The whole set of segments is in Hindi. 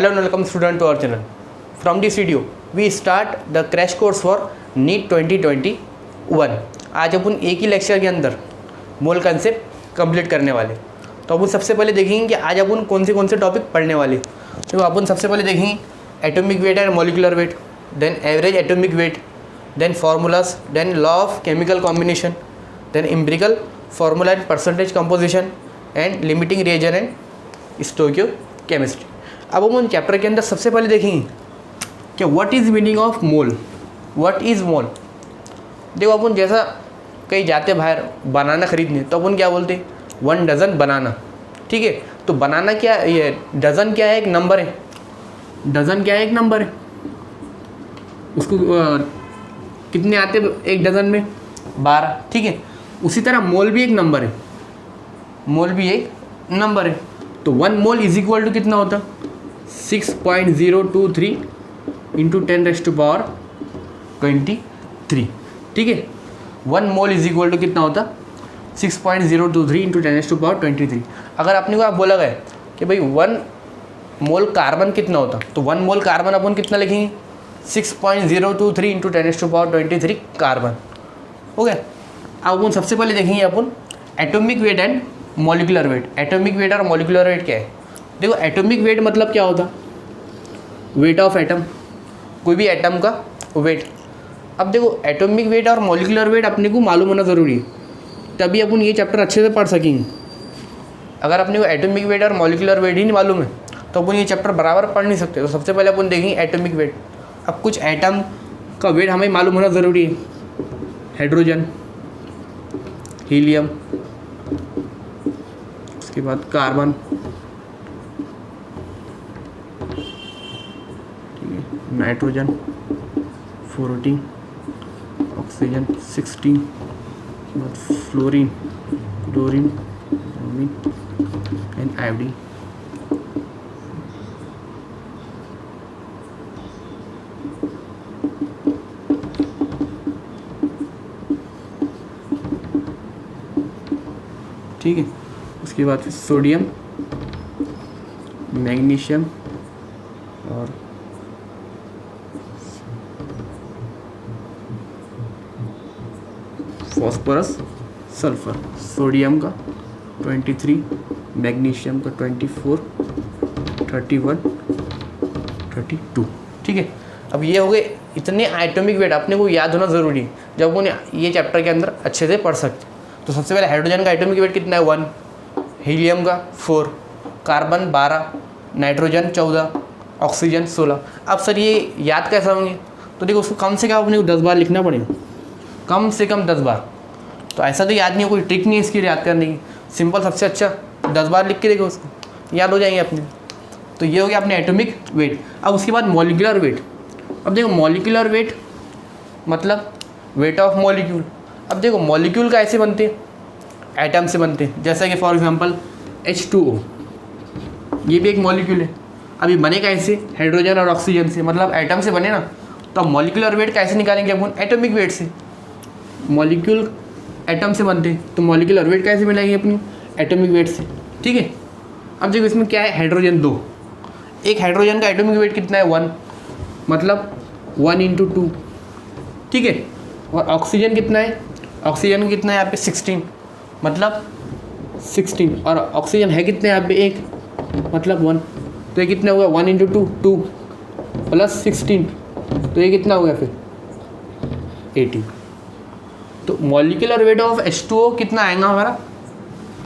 Hello and welcome student to our channel. From this video we start the crash course for NEET 2021. आज अपन एक ही लेक्चर के अंदर मोल कंसेप्ट कंप्लीट करने वाले। तो अपन सबसे पहले देखेंगे कि आज अपन कौन से टॉपिक पढ़ने वाले। तो अपन सबसे पहले देखेंगे atomic weight and molecular weight, then average atomic weight, then formulas, then law of chemical combination, then empirical formula and percentage composition and limiting reagent and stoichiometry. अब हम चैप्टर के अंदर सबसे पहले देखेंगे कि what is meaning of mole, what is mole. देखो अपन जैसा कहीं जाते बाहर बनाना खरीदने तो अपन क्या बोलते हैं, 1 डज़न बनाना। ठीक है, तो बनाना क्या, ये डज़न क्या है, एक नंबर है। डज़न क्या है, एक नंबर है। उसको कितने आते एक डज़न में, 12। ठीक है, उसी तरह मोल भी एक नंबर है, मोल भी एक नंबर है। तो 1 मोल इज इक्वल टू कितना होता, 6.023 इंटू 10⁻23। ठीक है, 1 मोल इज इक्वल टू कितना होता, 6.023 इंटू 10⁻23। अगर आपने को आप बोला गया कि भाई 1 मोल कार्बन कितना होता, तो 1 मोल कार्बन अपन कितना लिखेंगे, 6.023 इंटू 10⁻23 कार्बन। हो गया। अब अपन सबसे पहले देखेंगे अपन atomic weight and molecular weight. Atomic weight और मॉलिक्यूलर वेट क्या है। देखो एटॉमिक वेट मतलब क्या होता, वेट ऑफ एटम, कोई भी एटम का वेट। अब देखो एटॉमिक वेट और मॉलिक्यूलर वेट अपने को मालूम होना ज़रूरी है, तभी अपन ये चैप्टर अच्छे से पढ़ सकेंगे। अगर अपने को एटॉमिक वेट और मॉलिक्यूलर वेट ही नहीं मालूम है तो अपन ये चैप्टर बराबर पढ़ नहीं सकते। तो सबसे पहले अपन देखेंगे एटॉमिक वेट। अब कुछ एटम का वेट हमें मालूम होना ज़रूरी है, हाइड्रोजन, हीलियम, उसके बाद carbon, nitrogen 14, oxygen 16, fluorine, chlorine, bromine and iodine. ठीक है, उसके बाद फिर सोडियम, मैग्नीशियम और फॉस्फोरस, सल्फर। सोडियम का 23, मैग्नीशियम का 24, 31, 32। ठीक है, अब ये हो गए इतने एटॉमिक वेट, अपने को याद होना ज़रूरी है जब अपन ये चैप्टर के अंदर अच्छे से पढ़ सकते। तो सबसे पहले हाइड्रोजन का एटॉमिक वेट कितना है, 1, हीलियम का 4, कार्बन 12, नाइट्रोजन 14, ऑक्सीजन 16। अब सर ये याद कैसे होंगे, तो देखो उसको कम से कम अपने को 10 बार लिखना पड़ेगा, कम से कम 10 बार। तो ऐसा तो याद नहीं है, कोई ट्रिक नहीं है इसकी याद करने की, सिंपल सबसे अच्छा 10 बार लिख के देखो, उसको याद हो जाएंगे अपने। तो ये हो गया अपने एटॉमिक वेट। अब उसके बाद मॉलिक्यूलर वेट। अब देखो मॉलिक्यूलर वेट मतलब वेट ऑफ मॉलिक्यूल। अब देखो मॉलिक्यूल का ऐसे बनते हैं, एटम से बनते हैं, जैसा कि फॉर एग्जांपल H2O, ये भी एक मॉलिक्यूल है। अभी बने कैसे, हाइड्रोजन और ऑक्सीजन से, मतलब एटम से बने ना। तो अब मॉलिक्यूलर वेट कैसे निकालेंगे अपन, एटॉमिक वेट से। मॉलिक्यूल एटम से बनते हैं तो मॉलिक्यूलर वेट कैसे मिलाएंगे अपनी, एटॉमिक वेट से। ठीक है, अब देखो इसमें क्या है, हाइड्रोजन 2, एक हाइड्रोजन का एटॉमिक वेट कितना है, 1, मतलब 1 × 2। ठीक है, और ऑक्सीजन कितना है, ऑक्सीजन कितना है यहाँ पे 16, मतलब 16, और ऑक्सीजन है कितने यहाँ पे 1, मतलब 1। तो ये कितना होगा, 1 × 2, 2 प्लस 16, तो ये कितना हो गया फिर 18। तो मॉलिक्यूलर वेट ऑफ H2O कितना आएगा हमारा,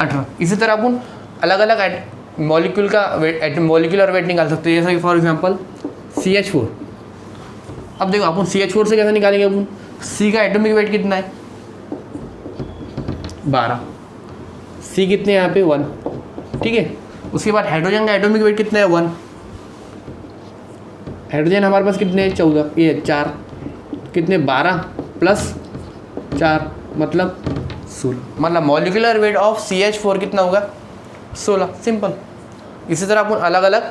18। इसी तरह अपन अलग अलग मॉलिक्यूल का वेट, मॉलिक्यूलर वेट निकाल सकते हैं, जैसे कि फॉर एग्जांपल CH4। अब देखो अपन CH4 से कैसे निकालेंगे, अपन C का एटॉमिक वेट कितना है, 12, C कितने यहाँ पे 1। ठीक है, उसके बाद हाइड्रोजन का एटॉमिक वेट कितना है, 1। हाइड्रोजन हमारे पास कितने हैं, 14, ये 4, कितने 12 प्लस 4 मतलब 16, मतलब मॉलिक्यूलर वेट ऑफ CH4 कितना होगा, 16। सिंपल। इसी तरह अपन अलग अलग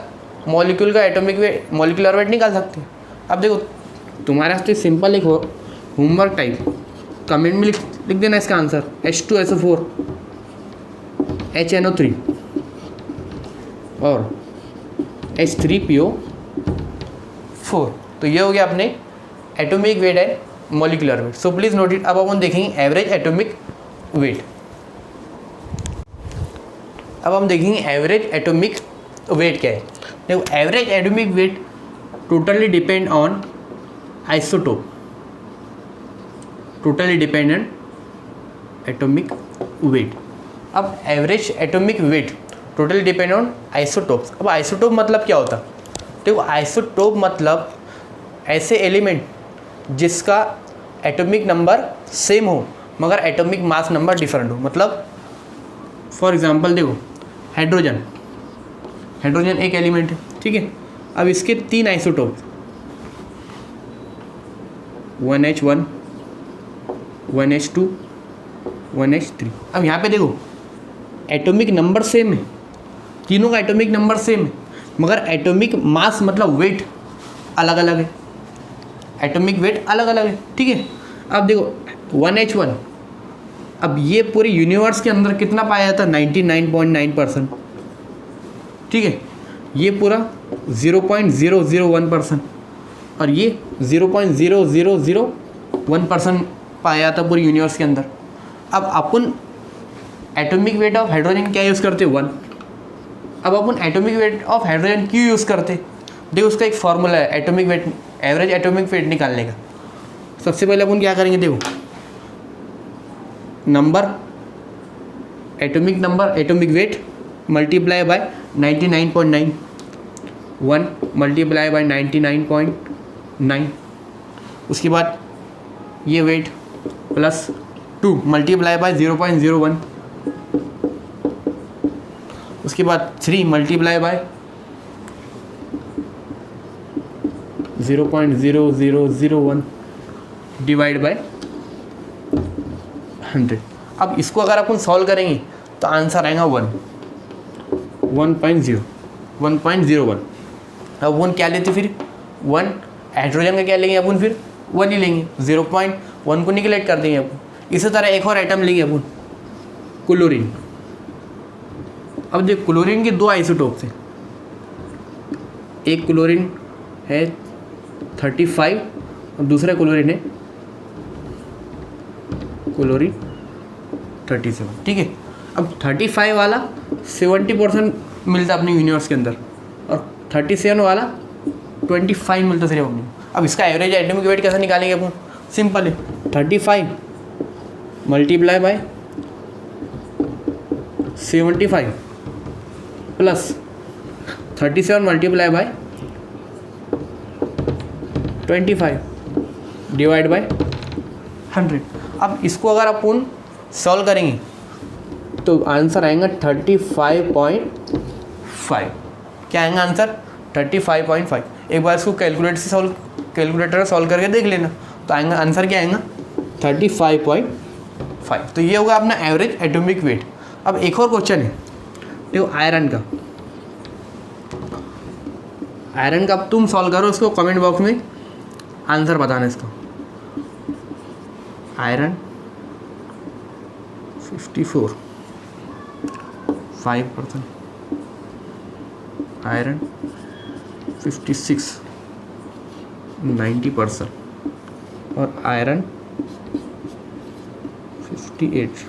मॉलिक्यूल का एटॉमिक वेट, मॉलिक्यूलर वेट निकाल सकते हैं। अब देखो तुम्हारे वास्ते सिंपल एक होमवर्क टाइप, कमेंट में लिख देना इसका आंसर, H2SO4, HNO3 और H3PO4। तो ये हो गया अपने atomic weight and molecular wait. So please note it. अब अपन देखेंगे एवरेज एटॉमिक वेट। अब हम देखेंगे एवरेज एटॉमिक वेट क्या है। देखो average atomic weight totally depend on isotope, totally dependent atomic weight. अब average atomic weight totally depend on isotopes. अब आइसोटोप मतलब क्या होता है? देखो आइसोटोप मतलब ऐसे एलिमेंट जिसका एटॉमिक नंबर सेम हो मगर एटॉमिक मास नंबर डिफरेंट हो। मतलब फॉर एग्जांपल देखो हाइड्रोजन, हाइड्रोजन एक एलिमेंट है, ठीक है। अब इसके 3 आइसोटोप 1H1, 1H2, 1H3। अब यहाँ पे देखो एटॉमिक नंबर सेम है, तीनों का एटॉमिक नंबर सेम है मगर एटॉमिक मास मतलब वेट अलग अलग है, एटॉमिक वेट अलग अलग है, ठीक है। अब देखो 1H1, अब ये पूरे यूनिवर्स के अंदर कितना पाया जाता है? 99.9%, ठीक है। ये पूरा 0.001% और ये 0.0001% पाया जाता है पूरे यूनिवर्स के अंदर। अब अपन एटॉमिक वेट ऑफ हाइड्रोजन क्या यूज़ करते? 1। अब अपन एटॉमिक वेट ऑफ हाइड्रोजन क्यों यूज़ करते? देखो उसका एक फॉर्मूला है atomic weight, average atomic wait निकालने का। सबसे पहले अपन क्या करेंगे? देखो number, atomic number, atomic weight multiply by 99.9, 1 multiply by 99.9, उसके बाद ये वेट प्लस 2 मल्टीप्लाई बाय 0.01, उसके बाद 3 मल्टीप्लाई बाय 0.0001 डिवाइड बाय 100। अब इसको अगर अपन सॉल्व करेंगे तो आंसर आएगा 1.01। अब 1 क्या लेते फिर? 1 हाइड्रोजन का क्या लेंगे अपन? फिर 1 ही लेंगे, 0.1 को निगलेक्ट कर देंगे अपन। इसी तरह एक और आइटम लेंगे अपन, क्लोरीन। अब देख क्लोरीन के 2 आइसोटोप्स हैं, एक क्लोरीन है 35 और दूसरा क्लोरीन है क्लोरीन 37, ठीक है। अब 35 वाला 70% मिलता अपने यूनिवर्स के अंदर और 37 वाला 25 मिलता सिर्फ अपने। अब इसका एवरेज एटॉमिक वेट कैसे निकालेंगे अपन? सिंपल है, 35 multiply by 75 plus 37 multiply by 25 divide by 100। अब इसको अगर अपन सॉल्व करेंगे तो आंसर आएगा 35.5। क्या आएगा आंसर? 35.5। एक बार इसको कैलकुलेटर से सॉल्व करके देख लेना तो आएगा आंसर क्या आएगा? 35.5। तो ये होगा अपना एवरेज एटॉमिक वेट। अब एक और क्वेश्चन है, देखो आयरन का। आयरन का अब तुम सॉल्व करो, उसको कमेंट बॉक्स में आंसर बताना इसका। आयरन 54 5%, आयरन 56 90% और आयरन 58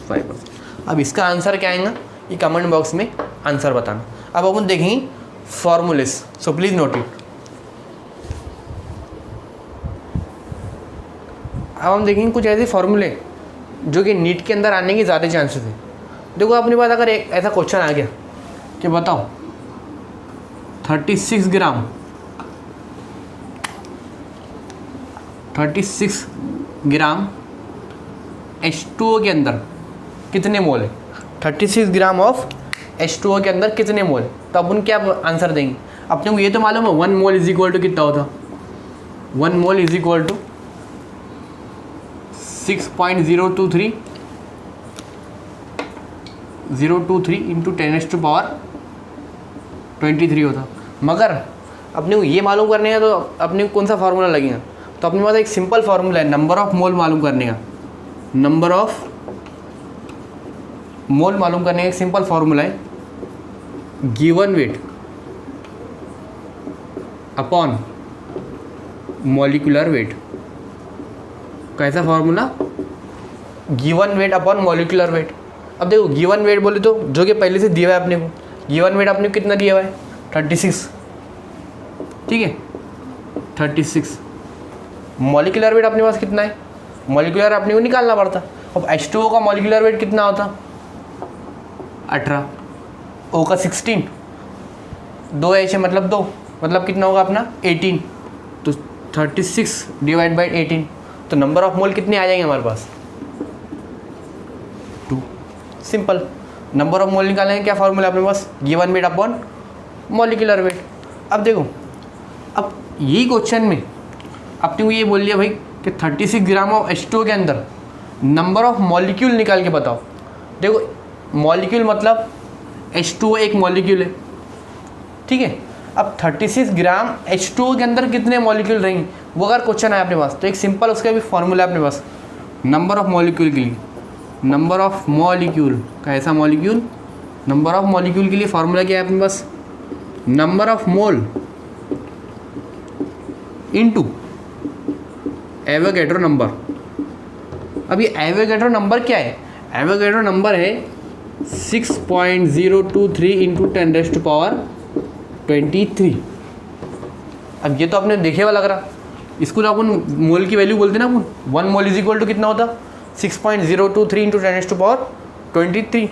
5%। अब इसका आंसर क्या आएगा ये कमेंट बॉक्स में आंसर बताना। अब अपन देखेंगे formulas, so please note it. अब हम देखेंगे कुछ ऐसे फॉर्मूले जो कि नीट के अंदर आने की ज़्यादा चांसेस है। देखो अपने पास अगर एक ऐसा क्वेश्चन आ गया कि बताओ 36 ग्राम 36 ग्राम H2O के अंदर कितने मोल है? 36 ग्राम ऑफ H2O के अंदर कितने मोल? तो अपन क्या आंसर देंगे? अपने को ये तो मालूम है 1 मोल इज इक्वल टू कितना होता? 1 mole is equal to 6.023 into 10⁻23 होता। मगर अपने को ये मालूम करने का तो अपने को कौन सा फार्मूला लगेगा? तो अपने पास एक सिंपल फार्मूला है नंबर ऑफ मोल मालूम करने का। नंबर ऑफ मोल मालूम करने का एक सिंपल फार्मूला है given weight upon molecular weight. कैसा formula? Given weight upon molecular weight. अब देखो गिवन वेट बोले तो जो कि पहले से दिया हुआ है अपने को, गिवन वेट आपने कितना दिया हुआ है 36, ठीक है 36। मॉलिक्यूलर वेट अपने पास कितना है, मॉलिक्यूलर अपने को निकालना पड़ता। अब H2O का मॉलिक्यूलर वेट कितना होता 18, O का 16, 2 H है मतलब 2, मतलब कितना होगा अपना 18, तो 36 डिवाइड बाई 18, तो नंबर ऑफ मोल कितने आ जाएंगे हमारे पास 2। सिंपल, नंबर ऑफ मोल निकालेंगे, क्या फॉर्मूला अपने पास given weight upon molecular weight. अब देखो, अब यही क्वेश्चन में आपने को ये बोल दिया भाई कि 36 ग्राम ऑफ H2O के अंदर नंबर ऑफ मॉलिक्यूल निकाल के बताओ। देखो मॉलिक्यूल मतलब H2O एक मॉलिक्यूल है, ठीक है। अब 36 ग्राम H2O के अंदर कितने मॉलिक्यूल रहेंगे वो अगर क्वेश्चन है अपने पास, तो एक सिंपल उसका भी फॉर्मूला है अपने पास नंबर ऑफ मॉलिक्यूल के लिए। नंबर ऑफ मॉलिक्यूल का ऐसा मॉलिक्यूल, नंबर ऑफ मॉलिक्यूल के लिए फॉर्मूला क्या है अपने पास, number of mole into Avogadro number. अब ये एवोगैड्रो नंबर क्या है, एवोगैड्रो नंबर है 6.023 इंटू 10⁻23। अब ये तो आपने देखे हुआ लग रहा, इसको तो अपन मोल की वैल्यू बोलते ना अपन, 1 मोल इज इक्वल टू कितना होता 6.023 इंटू 10⁻23।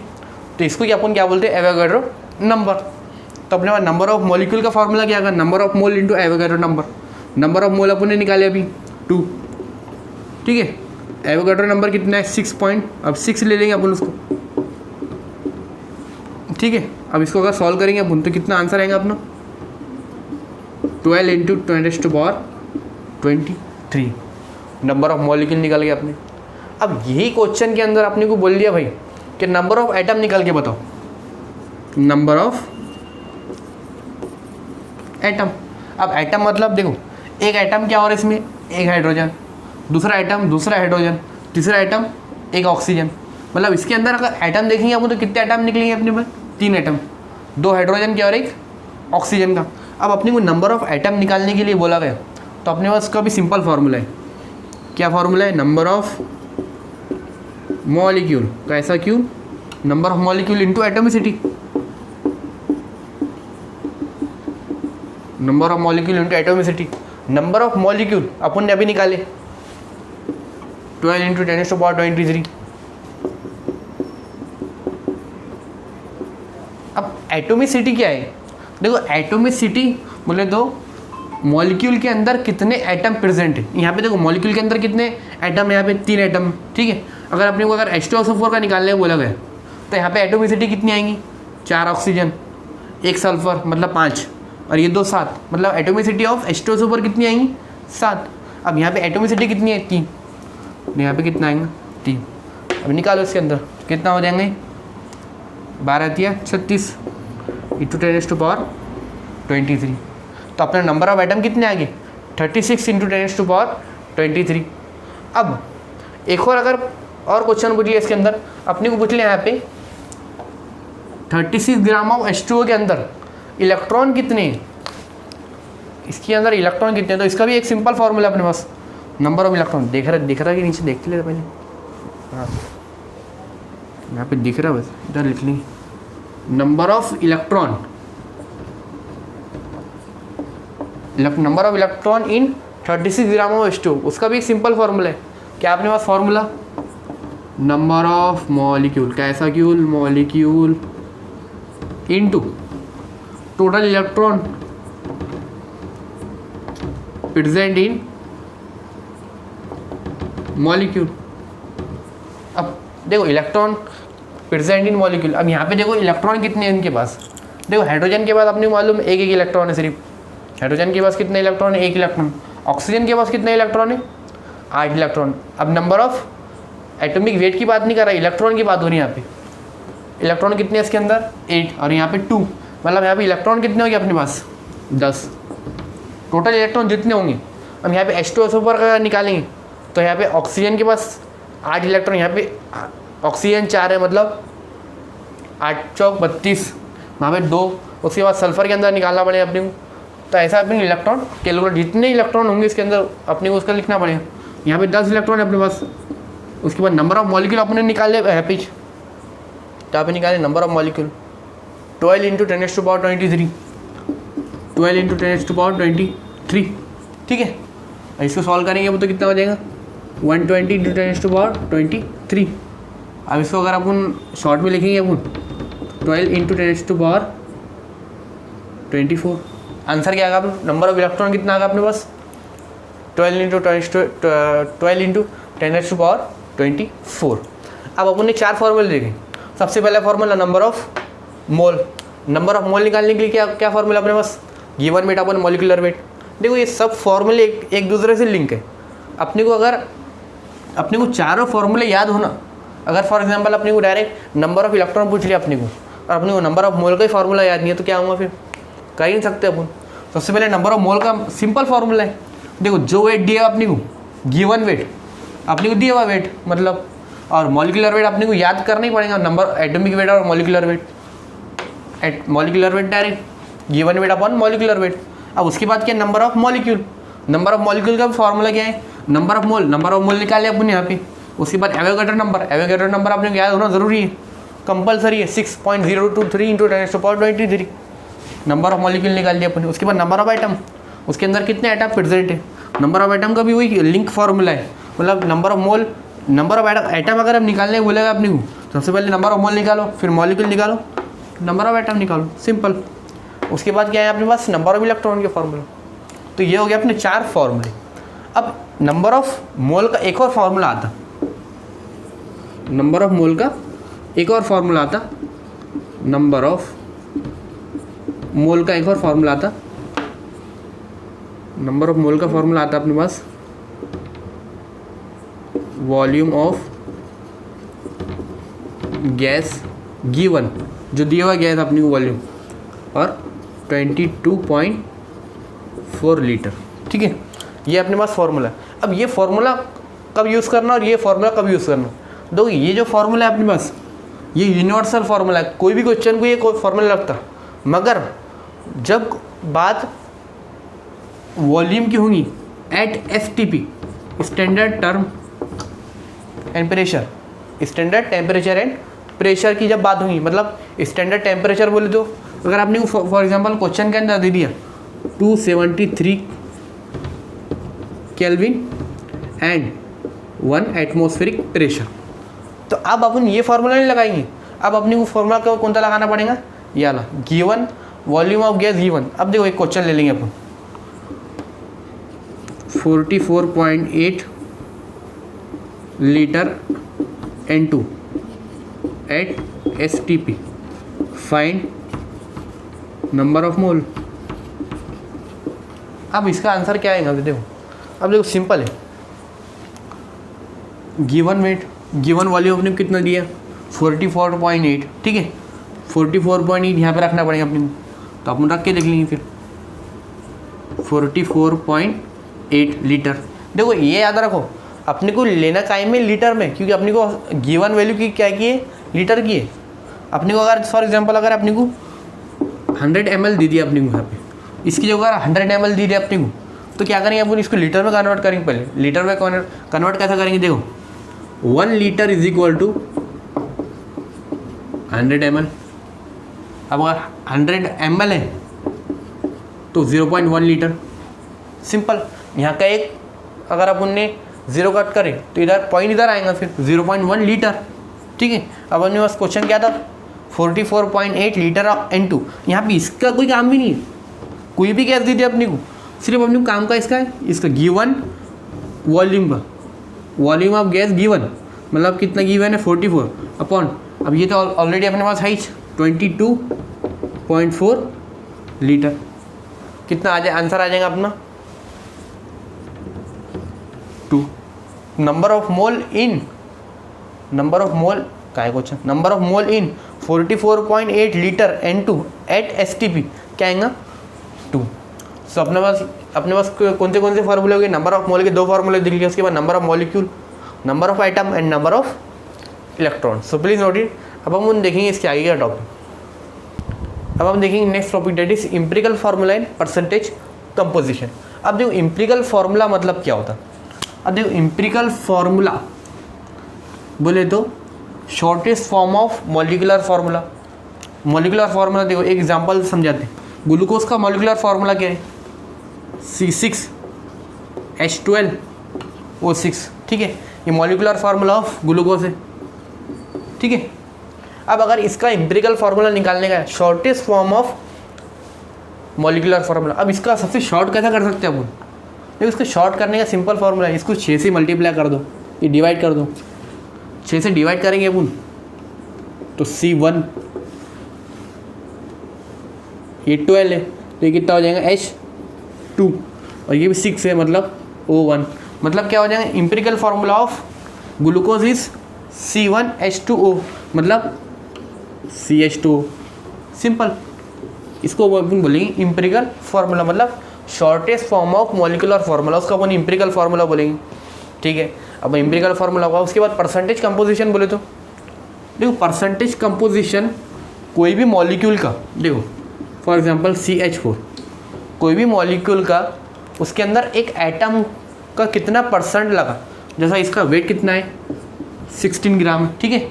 तो इसको क्या अपन क्या बोलते हैं एवोगैड्रो नंबर। तो अपने पास नंबर ऑफ मॉलिक्यूल का फॉर्मूला क्या होगा, number of mole into Avogadro number. Number of mole अपन ने निकाले अभी 2, ठीक है। एवोगैड्रो नंबर कितना है 6 अब 6 ले लेंगे अपन उसको, ठीक है। अब इसको अगर सॉल्व करेंगे अपन तो कितना आंसर आएगा अपना 12 इंटू 10⁻23 नंबर ऑफ मॉलिक्यूल निकाल गया आपने। अब यही क्वेश्चन के अंदर आपने को बोल दिया भाई कि नंबर ऑफ एटम निकाल के बताओ, नंबर ऑफ एटम। अब एटम मतलब देखो एक एटम क्या और इसमें एक हाइड्रोजन, दूसरा एटम दूसरा हाइड्रोजन, तीसरा एटम एक ऑक्सीजन, मतलब इसके अंदर अगर एटम देखेंगे अपन तो कितने एटम निकलेंगे अपने पास 3 एटम, 2 हाइड्रोजन के और एक ऑक्सीजन का। अब अपने को नंबर ऑफ एटम निकालने के लिए बोला गया तो अपने पास उसका भी सिंपल फार्मूला है। क्या फार्मूला है, नंबर ऑफ मॉलिक्यूल का ऐसा क्यों, number of molecule into atomicity, number of molecule into atomicity. Number of molecule अपन ने अभी निकाले 12 इंटू 10⁻23। अब एटोमिसिटी क्या है, देखो एटोमिसिटी बोले तो मॉलिक्यूल के अंदर कितने एटम प्रेजेंट है। यहाँ पे देखो मॉलिक्यूल के अंदर कितने एटम है, यहाँ पे 3 एटम, ठीक है। अगर अपने को अगर H2SO4 का निकालने बोला गया तो यहाँ पे एटोमिसिटी कितनी आएंगी 4 ऑक्सीजन 1 सल्फर मतलब 5 और ये 2 7, मतलब एटोमिसिटी ऑफ H2SO4 कितनी आएंगी 7। अब यहाँ पे एटोमिसिटी कितनी है 3, यहाँ पे कितना आएंगे 3। अब निकालो इसके अंदर कितना हो जाएंगे 12 या 36 इंटू 10⁻23। तो अपना नंबर ऑफ एटम कितने आ गए 36 इंटू 10⁻23। अब एक और अगर और क्वेश्चन पूछ लिया इसके अंदर, अपने को पूछ लिया यहाँ पे 36 ग्राम ऑफ H2O के अंदर इलेक्ट्रॉन कितने हैं, इसके अंदर इलेक्ट्रॉन कितने हैं, तो इसका भी एक सिंपल फार्मूला अपने पास नंबर ऑफ इलेक्ट्रॉन। दिख रहा कि नीचे देखते ले पहले, हाँ यहाँ पे दिख रहा, बस इधर लिख लेंगे number of electron, number of electron in 36 gram of H2O, उसका भी एक सिंपल फार्मूला है। क्या अपने पास फार्मूला, नंबर ऑफ मॉलिक्यूल का ऐसा क्यूल molecule into total electron present in molecule. अब देखो इलेक्ट्रॉन प्रेजेंट इन मॉलिक्यूल, अब यहाँ पे देखो इलेक्ट्रॉन कितने हैं इनके पास, देखो हाइड्रोजन के पास अपने मालूम है एक इलेक्ट्रॉन है सिर्फ, हाइड्रोजन के पास कितने इलेक्ट्रॉन है 1 इलेक्ट्रॉन, ऑक्सीजन के पास कितने इलेक्ट्रॉन है 8 इलेक्ट्रॉन। अब नंबर ऑफ एटॉमिक वेट की बात नहीं कर रहा, इलेक्ट्रॉन की बात हो रही है यहाँ पे। इलेक्ट्रॉन कितने हैं इसके अंदर 8 और यहाँ पे 2, मतलब यहाँ पे इलेक्ट्रॉन कितने होंगे अपने पास 10, टोटल इलेक्ट्रॉन जितने होंगे। अब यहाँ पे H2SO4 का निकालेंगे तो यहाँ पे ऑक्सीजन के पास 8 इलेक्ट्रॉन, यहाँ पे ऑक्सीजन 4 है मतलब 8 चौक 32, वहाँ पे 2, उसके बाद सल्फर के अंदर निकालना पड़ेगा अपने को तो ऐसा अपने इलेक्ट्रॉन कैलकुलेट, जितने इलेक्ट्रॉन होंगे इसके अंदर अपने को उसका लिखना पड़ेगा। यहाँ पे 10 इलेक्ट्रॉन है अपने पास। उसके बाद नंबर ऑफ मॉलिक्यूल अपने निकाले हैपीज, तो आप निकाले नंबर ऑफ मॉलिक्यूल 12 × 10⁻23, 12 × 10⁻23, ठीक है। इसको सॉल्व करेंगे वो तो कितना हो जाएगा 120 × 10⁻23। अब इसको अगर अपन शॉर्ट में लिखेंगे अपन 12 × 10⁻24, आंसर क्या आएगा? नंबर ऑफ इलेक्ट्रॉन कितना आएगा अपने पास 12 × 10⁻24। अब अपन ने 4 फॉर्मूले देखे। सबसे पहला formula number of mole. Number of मोल निकालने के लिए क्या फॉर्मूला अपने पास? गिवन वेट अपन मॉलिक्यूलर वेट। देखो ये सब फॉर्मूले एक दूसरे से लिंक है। अपने को चारों फॉर्मूले याद होना। अगर फॉर एग्जांपल अपने को डायरेक्ट नंबर ऑफ इलेक्ट्रॉन पूछ लिया अपने को और अपने को नंबर ऑफ मोल का ही फॉर्मूला याद नहीं है तो क्या होगा? फिर कर ही नहीं सकते अपन। सबसे पहले नंबर ऑफ मोल का सिंपल फॉर्मूला है। देखो जो वेट दिया अपने को, गिवन वेट अपने को दिया हुआ वेट मतलब, और मॉलिक्यूलर वेट अपने को याद करना ही पड़ेगा। नंबर एटॉमिक वेट और molecular wait, molecular wait direct given weight upon molecular weight. अब उसके बाद क्या? Number of molecule. Number of molecule का फॉर्मूला क्या है? नंबर ऑफ मोल निकाले अपन यहाँ पे। उसके बाद एवोगैड्रो नंबर आपने याद होना जरूरी है, कंपलसरी है। 6.023 × 10⁻23 नंबर ऑफ मॉलिक्यूल निकाल दिया अपन। उसके बाद नंबर ऑफ आइटम, उसके अंदर कितने आइटम प्रेजेंट है। नंबर ऑफ आइटम का भी वही लिंक फॉर्मूला है, मतलब number of mole, number of item अगर आप निकालने बोलेगा अपने को, सबसे पहले नंबर ऑफ मोल निकालो, फिर मॉलिक्यूल निकालो, नंबर ऑफ आइटम निकालो, सिंपल। उसके बाद क्या है अपने पास? नंबर ऑफ इलेक्ट्रॉन के फॉर्मूला। तो ये हो गया अपने 4 फॉर्मूले। अब नंबर ऑफ मोल का एक और फॉर्मूला आता, नंबर ऑफ मोल का एक और फॉर्मूला आता, नंबर ऑफ मोल का एक और फॉर्मूला आता, नंबर ऑफ मोल का फॉर्मूला आता अपने पास वॉल्यूम ऑफ गैस गिवन, जो दिया हुआ गैस अपनी को वॉल्यूम, और 22.4 लीटर, ठीक है। ये अपने पास फॉर्मूला। अब ये फॉर्मूला कब यूज़ करना और ये फॉर्मूला कब यूज़ करना? दो, ये जो फॉर्मूला है अपने पास ये यूनिवर्सल फॉर्मूला है, कोई भी क्वेश्चन को ये कोई फॉर्मूला लगता, मगर जब बात वॉल्यूम की होगी at STP, standard term and pressure, standard temperature and pressure की जब बात होगी, मतलब स्टैंडर्ड टेम्परेचर बोले तो अगर आपने फॉर एग्जांपल क्वेश्चन के अंदर दे दिया 273 केल्विन एंड 1 एटमॉस्फेरिक प्रेशर, तो अब अपन ये फार्मूला नहीं लगाएंगे। अब अपने को फार्मूला कौन सा लगाना पड़ेगा? ये वाला, given volume of gas given. अब देखो एक क्वेश्चन ले लेंगे अपन, 44.8 litre N2 at STP, find number of mole. अब इसका आंसर क्या आएगा? देखो अब देखो सिंपल है, गिवन वेट, गिवन वॉल्यूम अपने कितना दिया 44.8, ठीक है। 44.8 यहाँ पे रखना पड़ेगा अपने को, तो अपन रख के देख लेंगे फिर 44.8 लीटर। देखो ये याद रखो, अपने को लेना कायम में लीटर में, क्योंकि अपने को गिवन वैल्यू की क्या की है? लीटर की है। अपने को अगर फॉर एग्जांपल अगर अपने को 100 ml दे दिया अपने को यहाँ पे, इसकी जगह अगर 100 ml दे दिया अपने को, तो क्या करेंगे अपन? इसको लीटर में कन्वर्ट करेंगे। पहले लीटर में कन्वर्ट कैसा करेंगे? देखो 1 litre is equal to 100 ml। अब अगर 100 ml है तो 0.1 लीटर, सिंपल। यहाँ का एक अगर अपन ने 0 कट करे तो इधर पॉइंट इधर आएगा, फिर 0.1 लीटर, ठीक है। अब अपने पास क्वेश्चन क्या था? 44.8 लीटर ऑफ N2। यहाँ पे इसका कोई काम भी नहीं है, कोई भी गैस दी थी अपने को, सिर्फ अपने को काम का इसका है, इसका गिवन वॉल्यूम का, वॉल्यूम ऑफ गैस गिवन, मतलब कितना गिवन है 44 अपॉन, अब ये तो ऑलरेडी अपने पास है 22.4 लीटर। कितना आ जाए? आंसर आ जाएगा अपना 2। Number of mole in, number of mole का है question, number of mole in 44.8 litre N2 at STP क्या आएगा? 2। सो अपने पास कौन से फार्मूले हो गए? नंबर ऑफ मोल के 2 फार्मूले दिख लिए, उसके बाद number of molecule, number of item and number of electron. So please note it. अब हम देखेंगे इसके आगे का टॉपिक। अब हम देखेंगे next topic date is empirical formula in percentage composition. अब देखो एम्पिरिकल फार्मूला मतलब क्या होता है। अब देखो एम्पिरिकल फार्मूला बोले तो shortest form of molecular formula. Molecular formula देखो एक एग्जांपल समझाते हैं। ग्लूकोज का मॉलिक्यूलर फार्मूला क्या है, C6H12O6, ठीक है, ये मॉलिक्यूलर फार्मूला ऑफ ग्लूकोज है, ठीक है। अब अगर इसका एम्पिरिकल फार्मूला निकालने का है, shortest form of molecular formula, अब इसका सबसे शॉर्ट कैसा कर सकते हैं अपन, देखो इसको शॉर्ट करने का सिंपल फार्मूला है, इसको 6 से मल्टीप्लाई कर दो, ये डिवाइड कर दो, 6 से डिवाइड करेंगे अपन तो C1, ये 12 है तो ये कितना हो जाएगा H2, और ये भी 6 है मतलब O1, मतलब क्या हो जाएगा empirical formula of glucose is C1H2O मतलब CH2O, सिंपल। इसको अपन बोलेंगे एम्पिरिकल फार्मूला, मतलब shortest form of molecular formula, उसको अपन एम्पिरिकल फार्मूला बोलेंगे, ठीक है। अब एम्पिरिकल फार्मूला होगा, उसके बाद परसेंटेज कंपोजिशन बोले तो देखो परसेंटेज कंपोजिशन कोई भी मॉलिक्यूल का, देखो फॉर एग्जांपल CH4, कोई भी मॉलिक्यूल का उसके अंदर एक एटम का कितना परसेंट लगा, जैसा इसका वेट कितना है 16 ग्राम, ठीक है,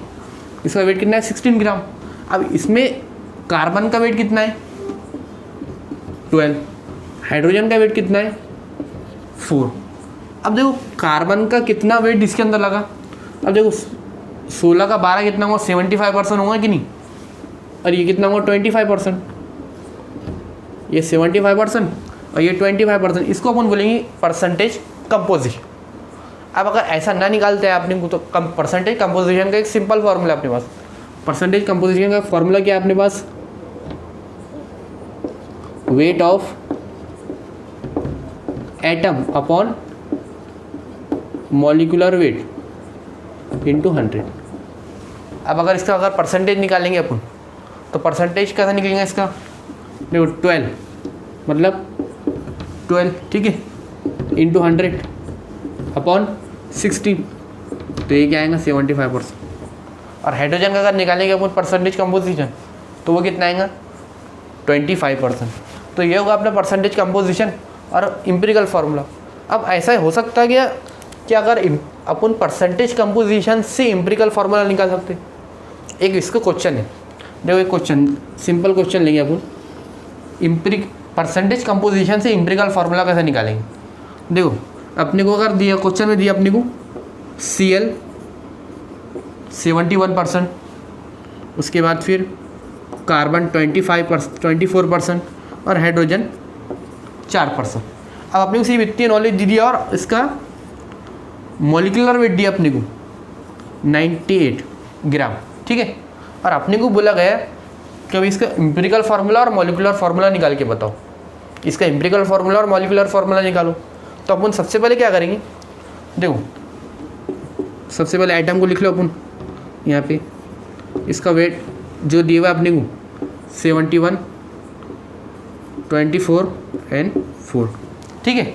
इसका वेट कितना है 16 ग्राम। अब इसमें कार्बन का वेट कितना है 12, हाइड्रोजन का वेट कितना है 4। अब देखो कार्बन का कितना वेट इसके अंदर लगा, अब देखो 16 का 12 कितना होगा 75% होगा कि नहीं, और ये कितना होगा 25%, ये 75% और ये 25%, इसको अपन बोलेंगे परसेंटेज कंपोजिशन। अब अगर ऐसा ना निकालते हैं आपने तो परसेंटेज कंपोजिशन का एक सिंपल फार्मूला अपने पास, परसेंटेज कंपोजिशन का फार्मूला क्या है अपने पास, weight of atom upon molecular weight into 100। अब अगर इसका अगर परसेंटेज निकालेंगे अपन तो परसेंटेज कैसा निकलेगा इसका, देखो 12 मतलब 12, ठीक है, इंटू 100 अपॉन 16, तो ये क्या आएगा 75%। और हाइड्रोजन का अगर निकालेंगे अपन परसेंटेज कंपोजिशन तो वो कितना आएगा 25%। तो ये होगा अपना परसेंटेज कंपोजिशन और एम्पिरिकल फार्मूला। अब ऐसा हो सकता है कि अगर अपन परसेंटेज कंपोजिशन से एम्पिरिकल फार्मूला निकाल सकते, एक इसका क्वेश्चन है, देखो एक क्वेश्चन सिंपल क्वेश्चन लेंगे अपन, परसेंटेज कंपोजिशन से एम्पिरिकल फार्मूला कैसे निकालेंगे। देखो अपने को अगर दिया क्वेश्चन में दिया अपने को Cl 71%, उसके बाद फिर कार्बन 24% और हाइड्रोजन 4%। अब अपने को सिर्फ इतनी नॉलेज दी दिया और इसका मॉलिक्यूलर वेट दिया अपने को 98 ग्राम, ठीक है। और अपने को बोला गया कि अभी इसका एम्पिरिकल फार्मूला और मॉलिक्यूलर फार्मूला निकाल के बताओ, इसका एम्पिरिकल फार्मूला और मॉलिक्यूलर फार्मूला निकालो। तो अपन सबसे पहले क्या करेंगे, देखो सबसे पहले आइटम को लिख लो अपन यहाँ पे, इसका वेट जो दिया हुआ अपने को 71, 24 एंड 4, ठीक है।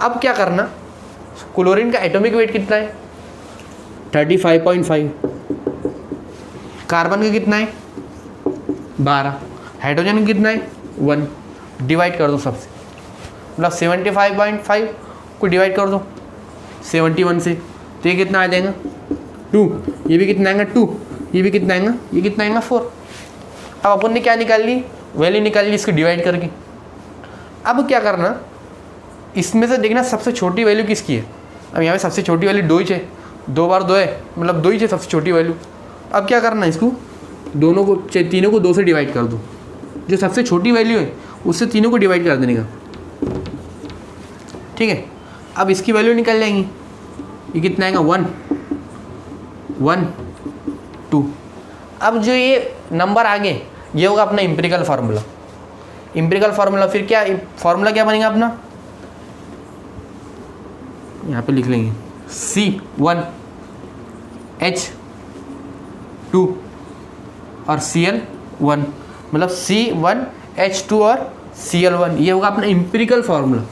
अब क्या करना, क्लोरीन का एटॉमिक वेट कितना है 35.5, कार्बन का कितना है 12, हाइड्रोजन का कितना है 1, डिवाइड कर दो सबसे, मतलब 75.5 को डिवाइड कर दो 71 से, तो ये कितना आ जाएगा 2, ये भी कितना आएगा 2, ये भी कितना आएगा, ये कितना आएगा 4। अब अपन ने क्या निकाल ली, वैल्यू निकाल ली इसको डिवाइड करके। अब क्या करना, इसमें से देखना सबसे छोटी वैल्यू किसकी है। अब यहाँ पे सबसे छोटी वैल्यू 2 ही है, 2 बार 2 है मतलब 2 ही है सबसे छोटी वैल्यू। अब क्या करना, इसको दोनों को तीनों को 2 से डिवाइड कर दो, जो सबसे छोटी वैल्यू है उससे तीनों को डिवाइड कर देने का, ठीक है। अब इसकी वैल्यू निकल जाएंगी, ये कितना आएगा 1, 1, 2। अब जो ये नंबर आगे ये होगा अपना एम्पिरिकल फार्मूला। एम्पिरिकल फार्मूला फिर क्या, फार्मूला क्या बनेगा अपना, यहाँ पे लिख लेंगे C1H2 और Cl1, मतलब C1H2 और Cl1, ये होगा अपना एम्पिरिकल फार्मूला।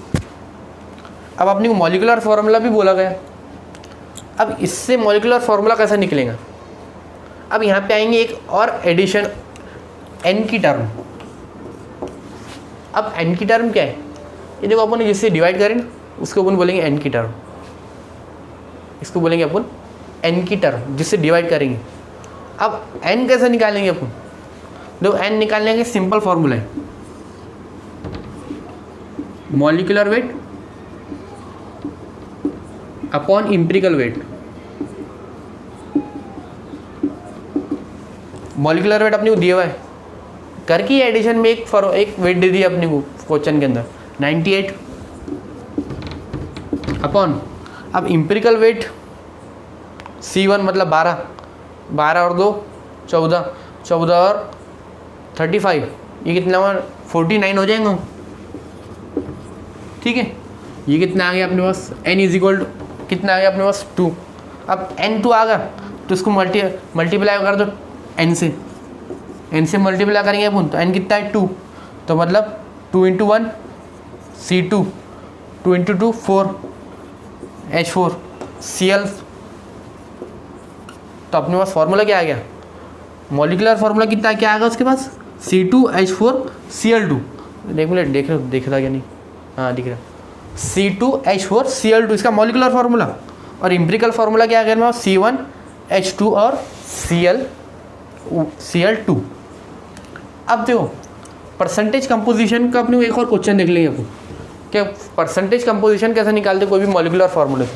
अब अपने को मॉलिक्यूलर फार्मूला भी बोला गया। अब इससे मॉलिक्यूलर फार्मूला कैसा निकलेगा, अब यहाँ पे आएंगे एक और एडिशन n की टर्म, अब एन की टर्म क्या है, ये देखो अपन जिससे डिवाइड करें उसको अपन बोलेंगे एन की टर्म, इसको बोलेंगे अपन एन की टर्म जिससे डिवाइड करेंगे। अब एन कैसे निकालेंगे अपन, देखो एन निकालने का सिंपल फॉर्मूला है, molecular weight upon empirical weight. Molecular weight अपने को दिया हुआ है, कर की एडिशन में एक वेट दे दी अपने को क्वेश्चन के अंदर 98 अपॉन, अब एम्पिरिकल वेट C1 मतलब 12 और 2 14, 14 और 35, ये कितना 49 हो जाएंगे, ठीक है। ये कितना आ गया अपने पास, n इज इक्वल टू कितना आ गया अपने पास 2। अब n2 आ गया तो इसको मल्टीप्लाई कर दो n से मल्टीप्लाई करेंगे अपन तो n कितना है 2, तो मतलब 2 × 1 C2, 2 × 2 4 H4 Cl। तो अपने पास फॉर्मूला क्या आ गया, मॉलिक्यूलर फार्मूला कितना क्या आएगा उसके पास C2H4 Cl2। देख मिनट देख रहा क्या नहीं, हाँ दिख रहा, C2H4 Cl2 इसका मॉलिक्यूलर फार्मूला, और एम्पिरिकल फार्मूला क्या आ गया मेरा C1H2 और Cl2। अब देखो परसेंटेज कंपोजिशन का अपने एक और क्वेश्चन देख लेंगे अपन, क्या परसेंटेज कंपोजिशन कैसे निकालते कोई भी मॉलिक्यूलर फार्मूले से।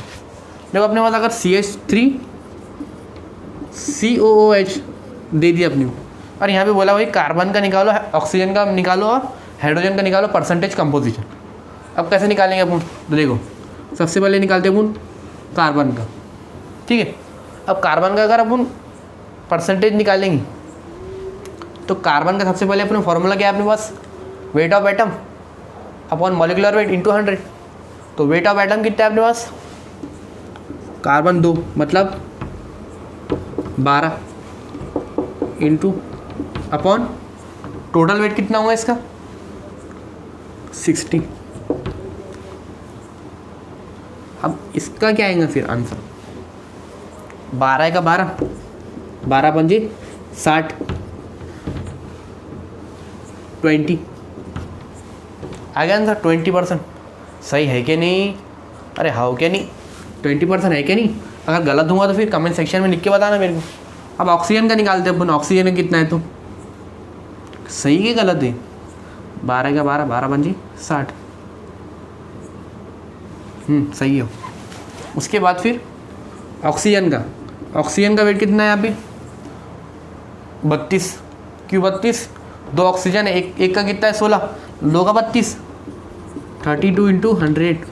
देखो अपने पास अगर CH3COOH दे दिया अपने को, और यहाँ पे बोला भाई कार्बन का निकालो, ऑक्सीजन का निकालो और हाइड्रोजन का निकालो परसेंटेज कंपोजिशन। अब कैसे निकालेंगे अपन, तो देखो सबसे पहले निकालते हैं अपन कार्बन का, ठीक है। अब कार्बन का अगर अपन परसेंटेज निकालेंगे तो कार्बन का सबसे पहले अपना फॉर्मूला क्या है अपने पास, weight of atom upon molecular weight into 100। तो वेट ऑफ एटम कितना है अपने पास, कार्बन 2 मतलब 12 इंटू अपॉन टोटल वेट कितना हुआ इसका 60। अब इसका क्या आएगा फिर आंसर, 12 का 12 पंजे 60 20 आ गया आंसर 20%। सही है कि नहीं, अरे हाँ क्या नहीं 20% है क्या नहीं। अगर गलत हुआ तो फिर कमेंट सेक्शन में लिख के बताना मेरे को। अब ऑक्सीजन का निकालते हैं अपन, ऑक्सीजन में कितना है तो सही कि गलत है, 12 का 12 पंजे 60 सही है। उसके बाद फिर ऑक्सीजन का वेट कितना है यहाँ पे 32, क्यों 32, 2 ऑक्सीजन है, एक का कितना है 16, 2 का 32, 32 इंटू 100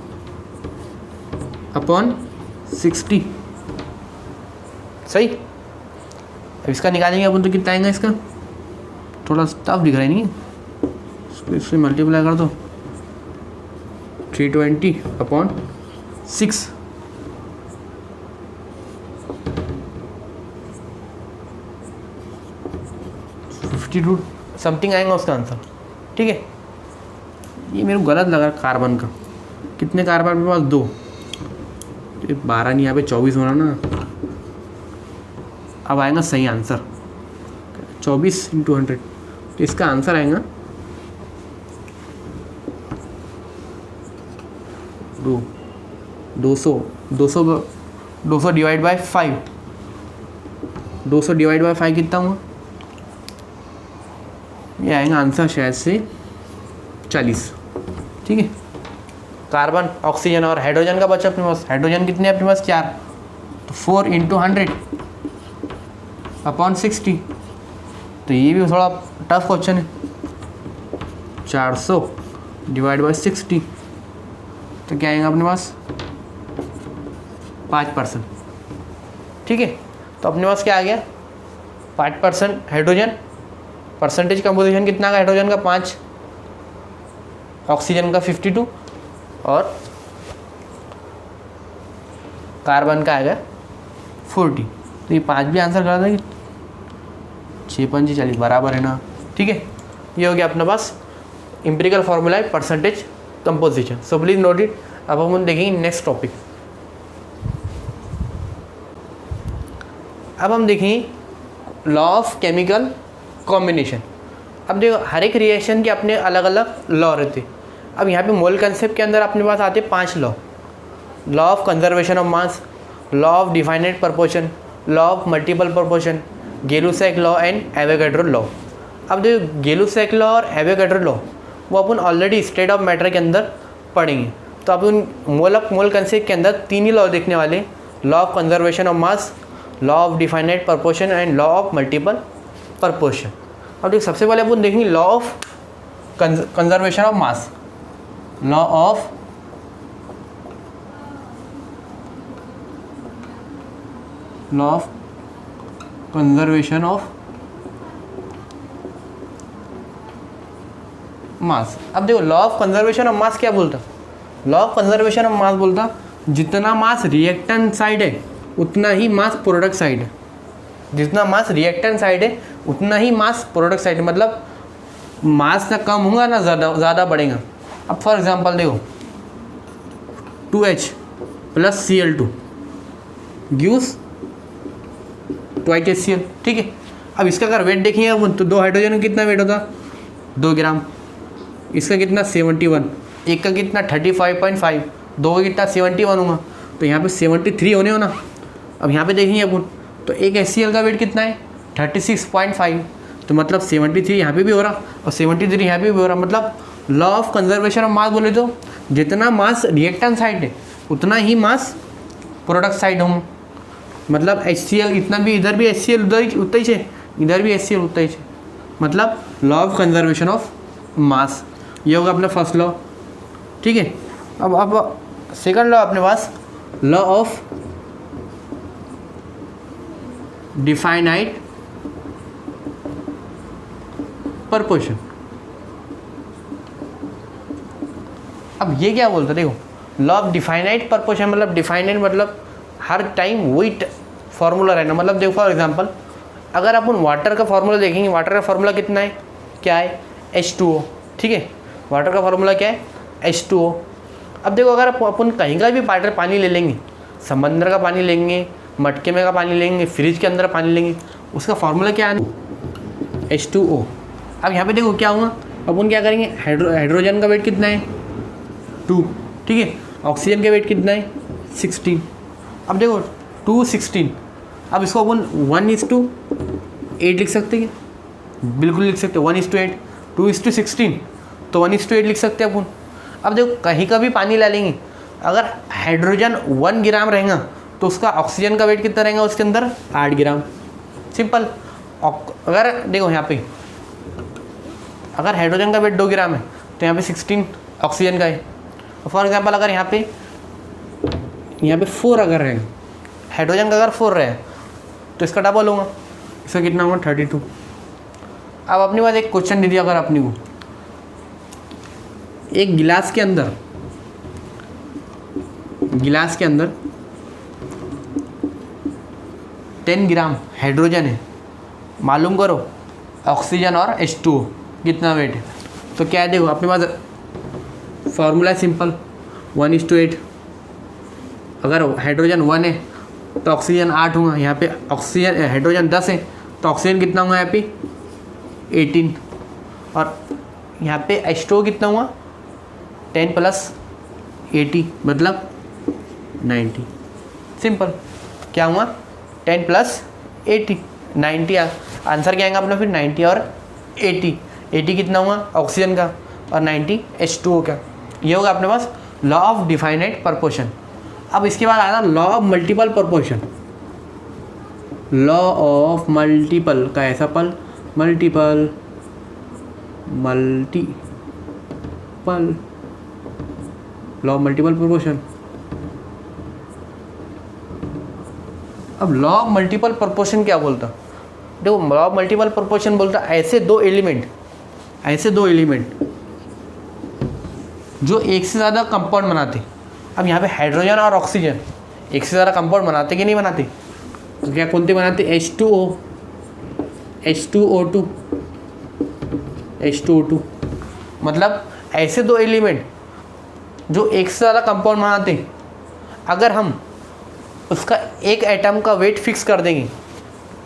अपॉन 60 सही। अब इसका निकालेंगे अपन तो कितना आएगा, इसका थोड़ा टफ दिख रहा है नहीं, इससे मल्टीप्लाई कर दो 320 अपॉन 6 52 समथिंग आएगा उसका आंसर, ठीक है। ये मेरे को गलत लगा कार्बन का, कितने कार्बन मेरे पास 2, 12 नहीं यहाँ पे 24 होना ना। अब आएगा सही आंसर 24 इंटू 100, तो इसका आंसर आएगा 200 डिवाइड बाय 5, 200 डिवाइड बाय 5 कितना हुआ, ये आएगा आंसर शायद से 40, ठीक है। कार्बन, ऑक्सीजन और हाइड्रोजन का बचा अपने पास, हाइड्रोजन कितने अपने पास 4, तो 4 इंटू 100 अपॉन 60, तो ये भी थोड़ा टफ क्वेश्चन है। 400 डिवाइड बाय 60 तो क्या आएगा अपने पास 5%, ठीक है। तो अपने पास क्या आ गया 5% हाइड्रोजन, परसेंटेज कंपोजिशन कितना का हाइड्रोजन का 5, ऑक्सीजन का 52 और कार्बन का आएगा 40। तो ये 5 भी आंसर करा था कि 6 5 40 बराबर है ना, ठीक है। ये हो गया अपने पास एम्पिरिकल फार्मूला है percentage composition. So please note it. अब हम देखेंगे नेक्स्ट टॉपिक। अब हम देखेंगे लॉ ऑफ केमिकल कॉम्बिनेशन। अब देखो हर एक रिएक्शन के अपने अलग अलग लॉ रहते। अब यहाँ पे मोल कंसेप्ट के अंदर अपने पास आते 5 law. Law of conservation of mass, law of definite proportion, law of multiple proportion, Gay Lussac law and Avogadro law. अब देखो गेलुसैक लॉ और एवोगैड्रो लॉ वो अपन ऑलरेडी स्टेट ऑफ मैटर के अंदर पढ़ेंगे। तो अब उन मोल कंसेप्ट के अंदर 3 ही लॉ देखने वाले, law of conservation of mass, law of definite proportion and law of multiple proportion. अब देखो सबसे पहले अपन देखेंगे law of conservation of mass. Law of conservation of मास। अब देखो लॉ ऑफ कंजर्वेशन ऑफ मास क्या बोलता, लॉ ऑफ कंजर्वेशन ऑफ मास बोलता जितना मास रिएक्टेंट साइड है उतना ही मास प्रोडक्ट साइड है। जितना मास रिएक्टेंट साइड है उतना ही मास प्रोडक्ट साइड है, मतलब मास ना कम होगा ना ज़्यादा बढ़ेगा। अब फॉर एग्जांपल देखो 2H plus Cl2 gives 2HCl, ठीक है। अब इसका अगर वेट देखेंगे अपन तो 2 हाइड्रोजन का कितना वेट होता, 2 ग्राम। इसका कितना 71, एक का कितना 35.5, 2 का कितना 71 होगा, तो यहाँ पे 73 होने हो ना। अब यहाँ पे देखेंगे अपन तो एक HCl का वेट कितना है 36.5, तो मतलब 73 यहाँ पे भी हो रहा और 73 यहाँ पे भी हो रहा। मतलब लॉ ऑफ कंजर्वेशन ऑफ मास बोले तो जितना मास रिएक्टेंट साइड है उतना ही मास प्रोडक्ट साइड होगा। मतलब HCl इतना भी, इधर भी HCl उतना ही है, इधर भी HCl उतना ही है। मतलब लॉ ऑफ कंजर्वेशन ऑफ मास, ये होगा अपना फर्स्ट लॉ, ठीक है। अब सेकंड लॉ अपने पास लॉ ऑफ डिफाइनाइट प्रपोर्शन। अब ये क्या बोलता है, देखो लॉ ऑफ डिफाइनाइट प्रपोर्शन मतलब डिफाइनाइट मतलब हर टाइम वही फार्मूला रहना। मतलब देखो फॉर एग्जांपल अगर अपन वाटर का फार्मूला देखेंगे, वाटर का फार्मूला कितना है, क्या है H2O, ठीक है। वाटर का फार्मूला क्या है H2O। अब देखो अगर अपन कहीं का भी पानी ले लेंगे, समंदर का पानी लेंगे, मटके में का पानी लेंगे, फ्रिज के अंदर पानी लेंगे, उसका फार्मूला क्या है H2O। अब यहाँ पे देखो क्या हुआ, अपन क्या करेंगे, हाइड्रोजन का वेट कितना है 2, ठीक है। ऑक्सीजन का वेट कितना है 16। अब देखो 2 16, अब इसको अपन 1:8 लिख सकते हैं, बिल्कुल लिख सकते हैं 1:8। 2:16 तो 1:8 लिख सकते हैं अपन। अब देखो कहीं का भी पानी ले लेंगे, अगर हाइड्रोजन 1 ग्राम रहेगा तो उसका ऑक्सीजन का वेट कितना रहेगा उसके अंदर 8 ग्राम, सिंपल। अगर देखो यहाँ पे अगर हाइड्रोजन का वेट 2 ग्राम है तो यहाँ पे 16 ऑक्सीजन का है। फॉर एग्जांपल अगर यहाँ पे 4 अगर रहेगा, हाइड्रोजन का अगर 4 रहे तो इसका डबल होगा, इसका कितना होगा 32। अब अपने पास एक क्वेश्चन दे दिया, अगर अपने को एक गिलास के अंदर 10 ग्राम हाइड्रोजन है, मालूम करो ऑक्सीजन और H2O कितना वेट है। तो क्या है, देखो अपने पास फार्मूला सिंपल 1:8। अगर हाइड्रोजन 1 है तो ऑक्सीजन 8 होगा, यहाँ पे ऑक्सीजन हाइड्रोजन 10 है तो ऑक्सीजन कितना हुआ यहाँ पे 18, और यहाँ पे H2O कितना हुआ 10 + 80 मतलब 90। सिंपल, क्या हुआ 10 + 80 90। आंसर क्या आएगा अपना फिर 90 और 80। 80 कितना हुआ ऑक्सीजन का और 90 H2O का। ये होगा अपने पास लॉ ऑफ डिफाइनाइट प्रपोर्शन। अब इसके बाद आना law of multiple proportion. Law of multiple का ऐसा पल, multiple law of multiple proportion. अब लॉ ऑफ मल्टीपल प्रपोर्शन क्या बोलता, देखो लॉ ऑफ मल्टीपल प्रपोर्शन बोलता ऐसे दो एलिमेंट जो एक से ज़्यादा कंपाउंड बनाते। अब यहाँ पे हाइड्रोजन और ऑक्सीजन एक से ज़्यादा कंपाउंड बनाते कि नहीं बनाते, तो क्या कौन से बनाते H2O, H2O2, H2O2। मतलब ऐसे दो एलिमेंट जो एक से ज़्यादा कंपाउंड बनाते, अगर हम उसका एक एटम का वेट फिक्स कर देंगे,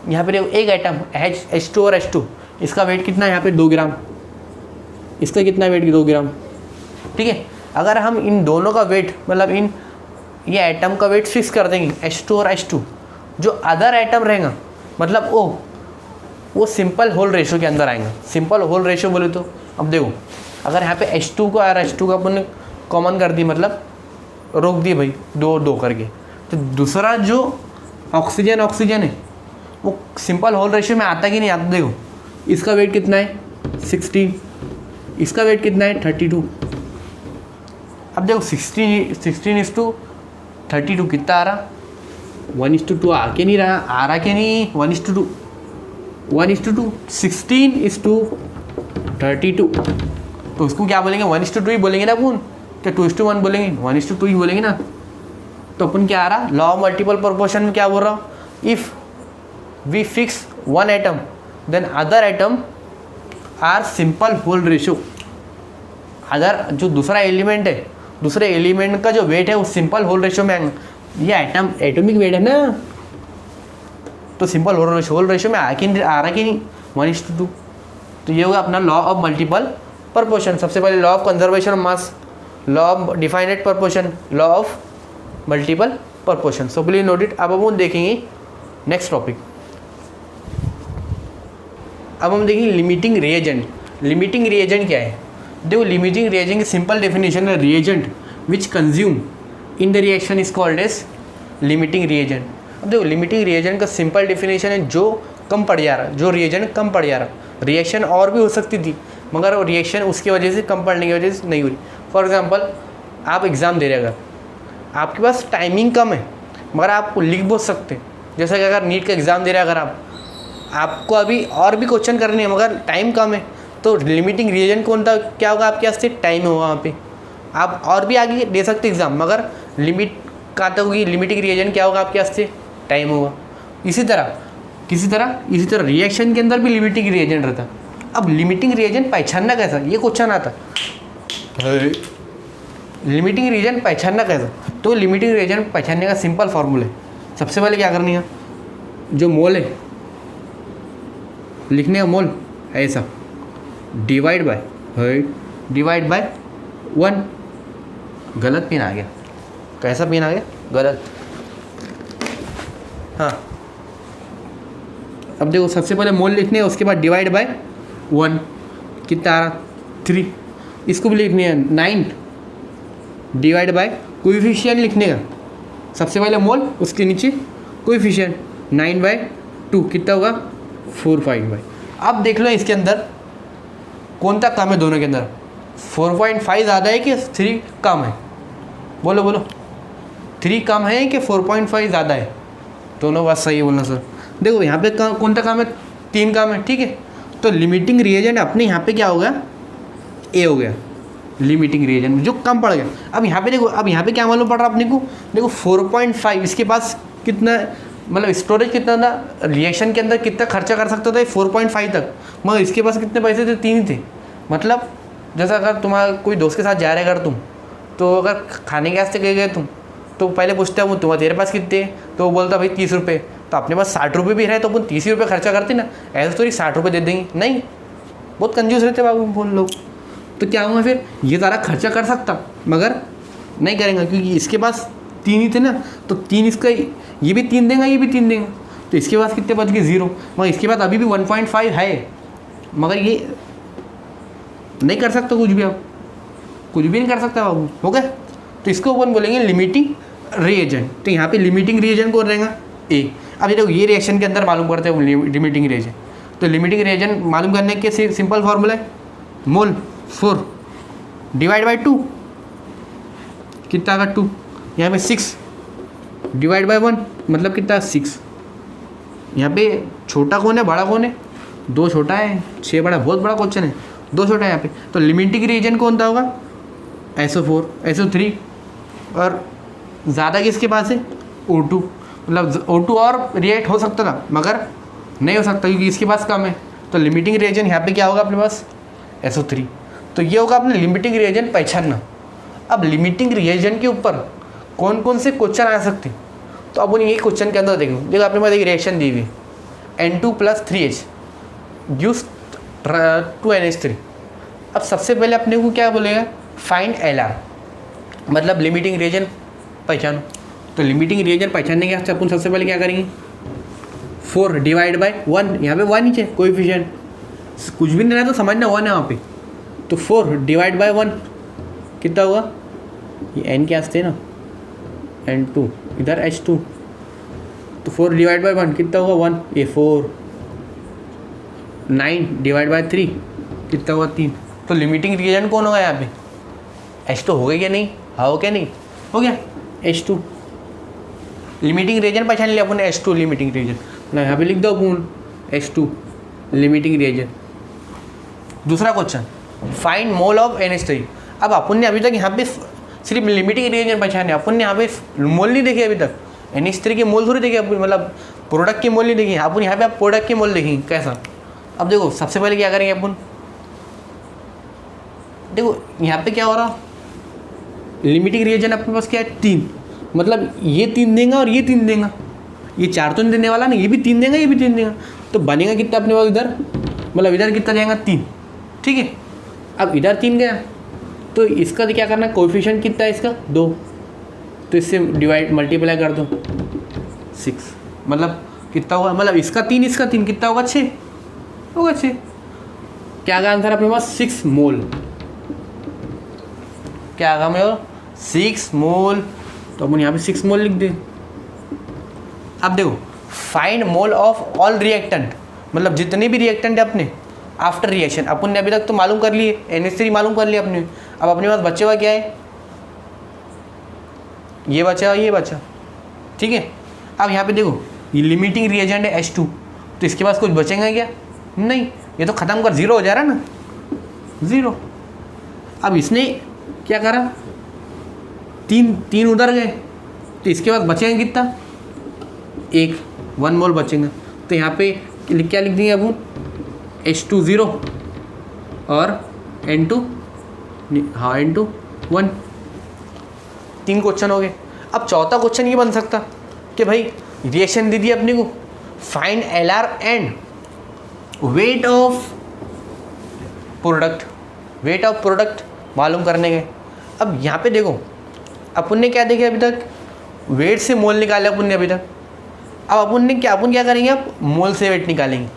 यहाँ पे देखो एक एटम H2 और H2 इसका वेट कितना है यहाँ पे 2 ग्राम, इसका कितना वेट 2 ग्राम, ठीक है। अगर हम इन दोनों का वेट मतलब इन ये एटम का वेट फिक्स कर देंगे H2 और H2, जो अदर एटम रहेगा मतलब वो सिंपल होल रेशो के अंदर आएंगे। सिंपल होल रेशो बोले तो अब देखो, अगर यहाँ पे H2 को और H2 का अपन कॉमन कर दी मतलब रोक दिए भाई 2 करके, तो दूसरा जो ऑक्सीजन है वो सिंपल होल रेशो में आता कि नहीं आता। देखो इसका वेट कितना है 16, इसका वेट कितना है 32। अब देखो 16:32 कितना आ रहा, 1:2 आ के नहीं रहा, आ रहा कि नहीं 1:2, 1:2, 16:32। तो उसको क्या बोलेंगे 1:2 ही बोलेंगे ना अपन, क्या 2:1 बोलेंगे, 1:2 ही बोलेंगे ना। तो अपन क्या आ रहा, लॉ ऑफ मल्टीपल प्रोपोर्शन में क्या बोल रहा हूँ, if we fix one atom then other atom are simple whole ratio. अगर जो दूसरा एलिमेंट है, दूसरे एलिमेंट का जो वेट है वो सिंपल होल रेशो में आएगा। ये एटॉमिक वेट है ना, तो सिंपल होल रेशो में आ रहा कि नहीं 1:2। तो ये होगा अपना लॉ ऑफ मल्टीपल प्रोपोर्शन। सबसे पहले law of conservation of mass, law of definite proportion, law of multiple proportion. So please note it. अब हम देखेंगे नेक्स्ट टॉपिक। अब हम देखेंगे लिमिटिंग रिएजेंट। लिमिटिंग रिएजेंट क्या है, देखो लिमिटिंग रिएजेंट की सिंपल डेफिनेशन है, reagent which consume in the reaction is called as limiting reagent. अब देखो लिमिटिंग रिएजेंट का सिंपल डेफिनेशन है जो कम पड़ जा रहा है, जो रिएजेंट कम पड़ जा रहा है। रिएक्शन और भी हो सकती थी मगर रिएक्शन उसकी वजह से कम पड़ने की वजह से नहीं हो रही। फॉर एग्जांपल आप एग्ज़ाम दे रहे, अगर आपके पास टाइमिंग कम है मगर आप लिख बहुत सकते, जैसे कि अगर नीट का एग्ज़ाम दे रहे हैं, अगर आपको अभी और भी क्वेश्चन करने हैं मगर टाइम कम है, तो लिमिटिंग रिएजेंट कौन था, क्या होगा आपके पास टाइम होगा, वहाँ पे आप और भी आगे दे सकते एग्ज़ाम मगर लिमिट कहाँ तक होगी, लिमिटिंग रिएजेंट क्या होगा आपके पास टाइम होगा। इसी तरह रिएक्शन के अंदर भी लिमिटिंग रिएजेंट रहता। अब लिमिटिंग रिएजेंट पहचानना कैसा, ये क्वेश्चन आता है, लिमिटिंग रिएजेंट पहचानना कैसा। तो लिमिटिंग रिएजेंट पहचानने का सिंपल फार्मूला है, सबसे पहले क्या करनी है, जो मोल है लिखने का मोल ऐसा डिवाइड बाय 1। गलत पेन आ गया, कैसा पेन आ गया, गलत। हाँ अब देखो सबसे पहले मोल लिखने है, उसके बाद डिवाइड बाय 1, कितना आ रहा 3। इसको भी लिखनी है 9 डिवाइड बाय कोएफिशिएंट लिखने का, सबसे पहले मोल उसके नीचे कोएफिशिएंट 9/2 कितना होगा 4.5। अब देख लो इसके अंदर कौन सा कम है, दोनों के अंदर 4.5 ज़्यादा है कि 3 कम है, बोलो 3 कम है कि 4.5 ज़्यादा है, दोनों बात सही है बोलना सर। देखो यहाँ पे कौन सा काम है, 3 काम है, ठीक है। तो लिमिटिंग रिएजेंट अपने यहाँ पे क्या हो गया, ए हो गया लिमिटिंग रिएजेंट जो कम पड़ गया। अब यहाँ पे देखो, अब यहाँ पे क्या मालूम पड़ रहा अपने को, देखो 4.5 इसके पास कितना मतलब स्टोरेज कितना था, रिएक्शन के अंदर कितना खर्चा कर सकता था 4.5 तक, मगर इसके पास कितने पैसे थे, 3 थे। मतलब जैसा अगर तुम्हारा कोई दोस्त के साथ जा रहे अगर तुम, तो अगर खाने के वास्ते गए तुम, तो पहले पूछते हैं तुम्हारे तेरे पास कितने, तो वो बोलता भाई 30 रुपये, तो अपने पास 60 रुपये भी रहे तो अपन 30 रुपये खर्चा करते ना, ऐसे थोड़ी 60 रुपये दे देंगे, नहीं, बहुत कंजूस रहते बाबू बोल लोग। तो क्या हुआ फिर, ये सारा खर्चा कर सकता मगर नहीं करेंगे क्योंकि इसके पास 3 ही थे ना, तो 3 इसका, ये भी 3 देगा, ये भी 3 देगा, तो इसके पास कितने बच गए 0। मगर इसके पास अभी भी 1.5 है मगर ये नहीं कर सकता कुछ भी, आप कुछ भी नहीं कर सकता बाबू, हो गया। तो इसको अपन बोलेंगे लिमिटिंग रिएजेंट। तो यहाँ पे लिमिटिंग रिएजेंट कौन रहेगा, ए। अब ये देखो ये रिएक्शन के अंदर मालूम करते हैं लिमिटिंग रिएजेंट। तो लिमिटिंग रिएजेंट मालूम करने के सिंपल फार्मूला है, मोल 4 डिवाइड बाई 2 कितना आएगा 2, यहाँ पे 6 डिवाइड बाई 1 मतलब कितना 6। यहाँ पे छोटा कौन है बड़ा कौन है, 2 छोटा है 6 बड़ा, बहुत बड़ा क्वेश्चन है, 2 छोटा है यहाँ पे। तो लिमिटिंग रिएजेंट कौन सा होगा, SO4 SO3, और ज़्यादा किसके पास है O2, मतलब O2 और रिएक्ट हो सकता था मगर नहीं हो सकता क्योंकि इसके पास कम है। तो लिमिटिंग रिएजेंट यहाँ पे क्या होगा अपने पास SO3। तो ये होगा अपने लिमिटिंग रिएजेंट पहचानना। अब लिमिटिंग रिएजेंट के ऊपर कौन कौन से क्वेश्चन आ सकते हैं, तो अपन ये क्वेश्चन के अंदर देखो अपने पास एक रिएक्शन दी हुई N2 + 3H गिव्स 2NH3। अब सबसे पहले अपने को क्या बोलेगा, फाइंड LR, मतलब लिमिटिंग रिएजेंट पहचानो। तो लिमिटिंग रिएजेंट पहचानने के अपन सबसे पहले क्या करेंगे, 4 डिवाइड बाई 1, यहाँ पे 1 ही है कोएफिशिएंट, कुछ भी नहीं रहा तो समझना 1 है वहाँ पे। तो 4 डिवाइड बाई 1 कितना हुआ, ये n के आस्ते ना, N2 इधर H2, तो 4 डिवाइड बाई 1 कितना होगा 1, ये 4। 9 डिवाइड बाई 3 कितना हुआ 3। तो लिमिटिंग रिएजेंट कौन होगा यहाँ पे, H2 हो गया क्या नहीं, हाँ हो क्या नहीं हो गया, H2। लिमिटिंग रिएजेंट पहचान लिया अपन ने, H2 लिमिटिंग रिएजेंट, ना यहाँ पे लिख दो अपन H2 लिमिटिंग रिएजेंट। दूसरा question, find mole of NH3। अब अपन ने अभी तक यहाँ पे सिर्फ लिमिटिंग रिएजेंट पहचाने, अपन ने यहाँ पे मोल नहीं देखे अभी तक, NH3 के मोल थोड़ी देखे अपन, मतलब प्रोडक्ट के मोल नहीं देखे अपन, यहाँ पे आप प्रोडक्ट के मोल देखेंगे कैसा। अब देखो सबसे पहले क्या करेंगे अपन, देखो यहाँ पे क्या हो रहा, लिमिटिंग रिएजेंट अपने पास क्या है 3, मतलब ये 3 देगा और ये 3 देगा, ये 4 तो नहीं देने वाला ना, ये भी 3 देगा ये भी 3 देगा, तो बनेगा कितना अपने पास इधर, मतलब इधर कितना जाएगा 3, ठीक है। अब इधर 3 गया तो इसका क्या करना, कोएफिशिएंट कितना है इसका 2, तो इससे डिवाइड मल्टीप्लाई कर दो 6, मतलब कितना हुआ, मतलब इसका 3 इसका 3 कितना होगा 6 होगा 6। क्या आगा आंसर अपने पास 6 मोल, क्या आगा मेरा 6 मोल, तो अपन यहाँ पे 6 मोल लिख दे। अब देखो find mole of all reactant, मतलब जितने भी रिएक्टेंट है अपने आफ्टर रिएक्शन, अपन ने अभी तक तो मालूम कर लिए, NH3 मालूम कर लिया अपने। अब अपने पास बचे हुआ क्या है, ये बचा ये बचा, ठीक है। अब यहाँ पे देखो ये लिमिटिंग रिएजेंट है H2, तो इसके पास कुछ बचेगा क्या, नहीं, ये तो ख़त्म कर 0 हो जा रहा है ना, 0। अब इसने क्या करा, 3 उधर गए, तो इसके बाद बचेगा कितना, 1 मोल बचेगा। तो यहाँ पे क्या लिख देंगे अपन, H2 0 और N2, हाँ N2 1। 3 क्वेश्चन हो गए। अब चौथा क्वेश्चन ये बन सकता कि भाई रिएक्शन दे दी अपने को, find LR and weight of product मालूम करने के। अब यहाँ पे देखो अपन ने क्या देखे अभी तक, वेट से मोल निकाले अपन ने अभी तक। अब अपन क्या करेंगे, अब मोल से वेट निकालेंगे।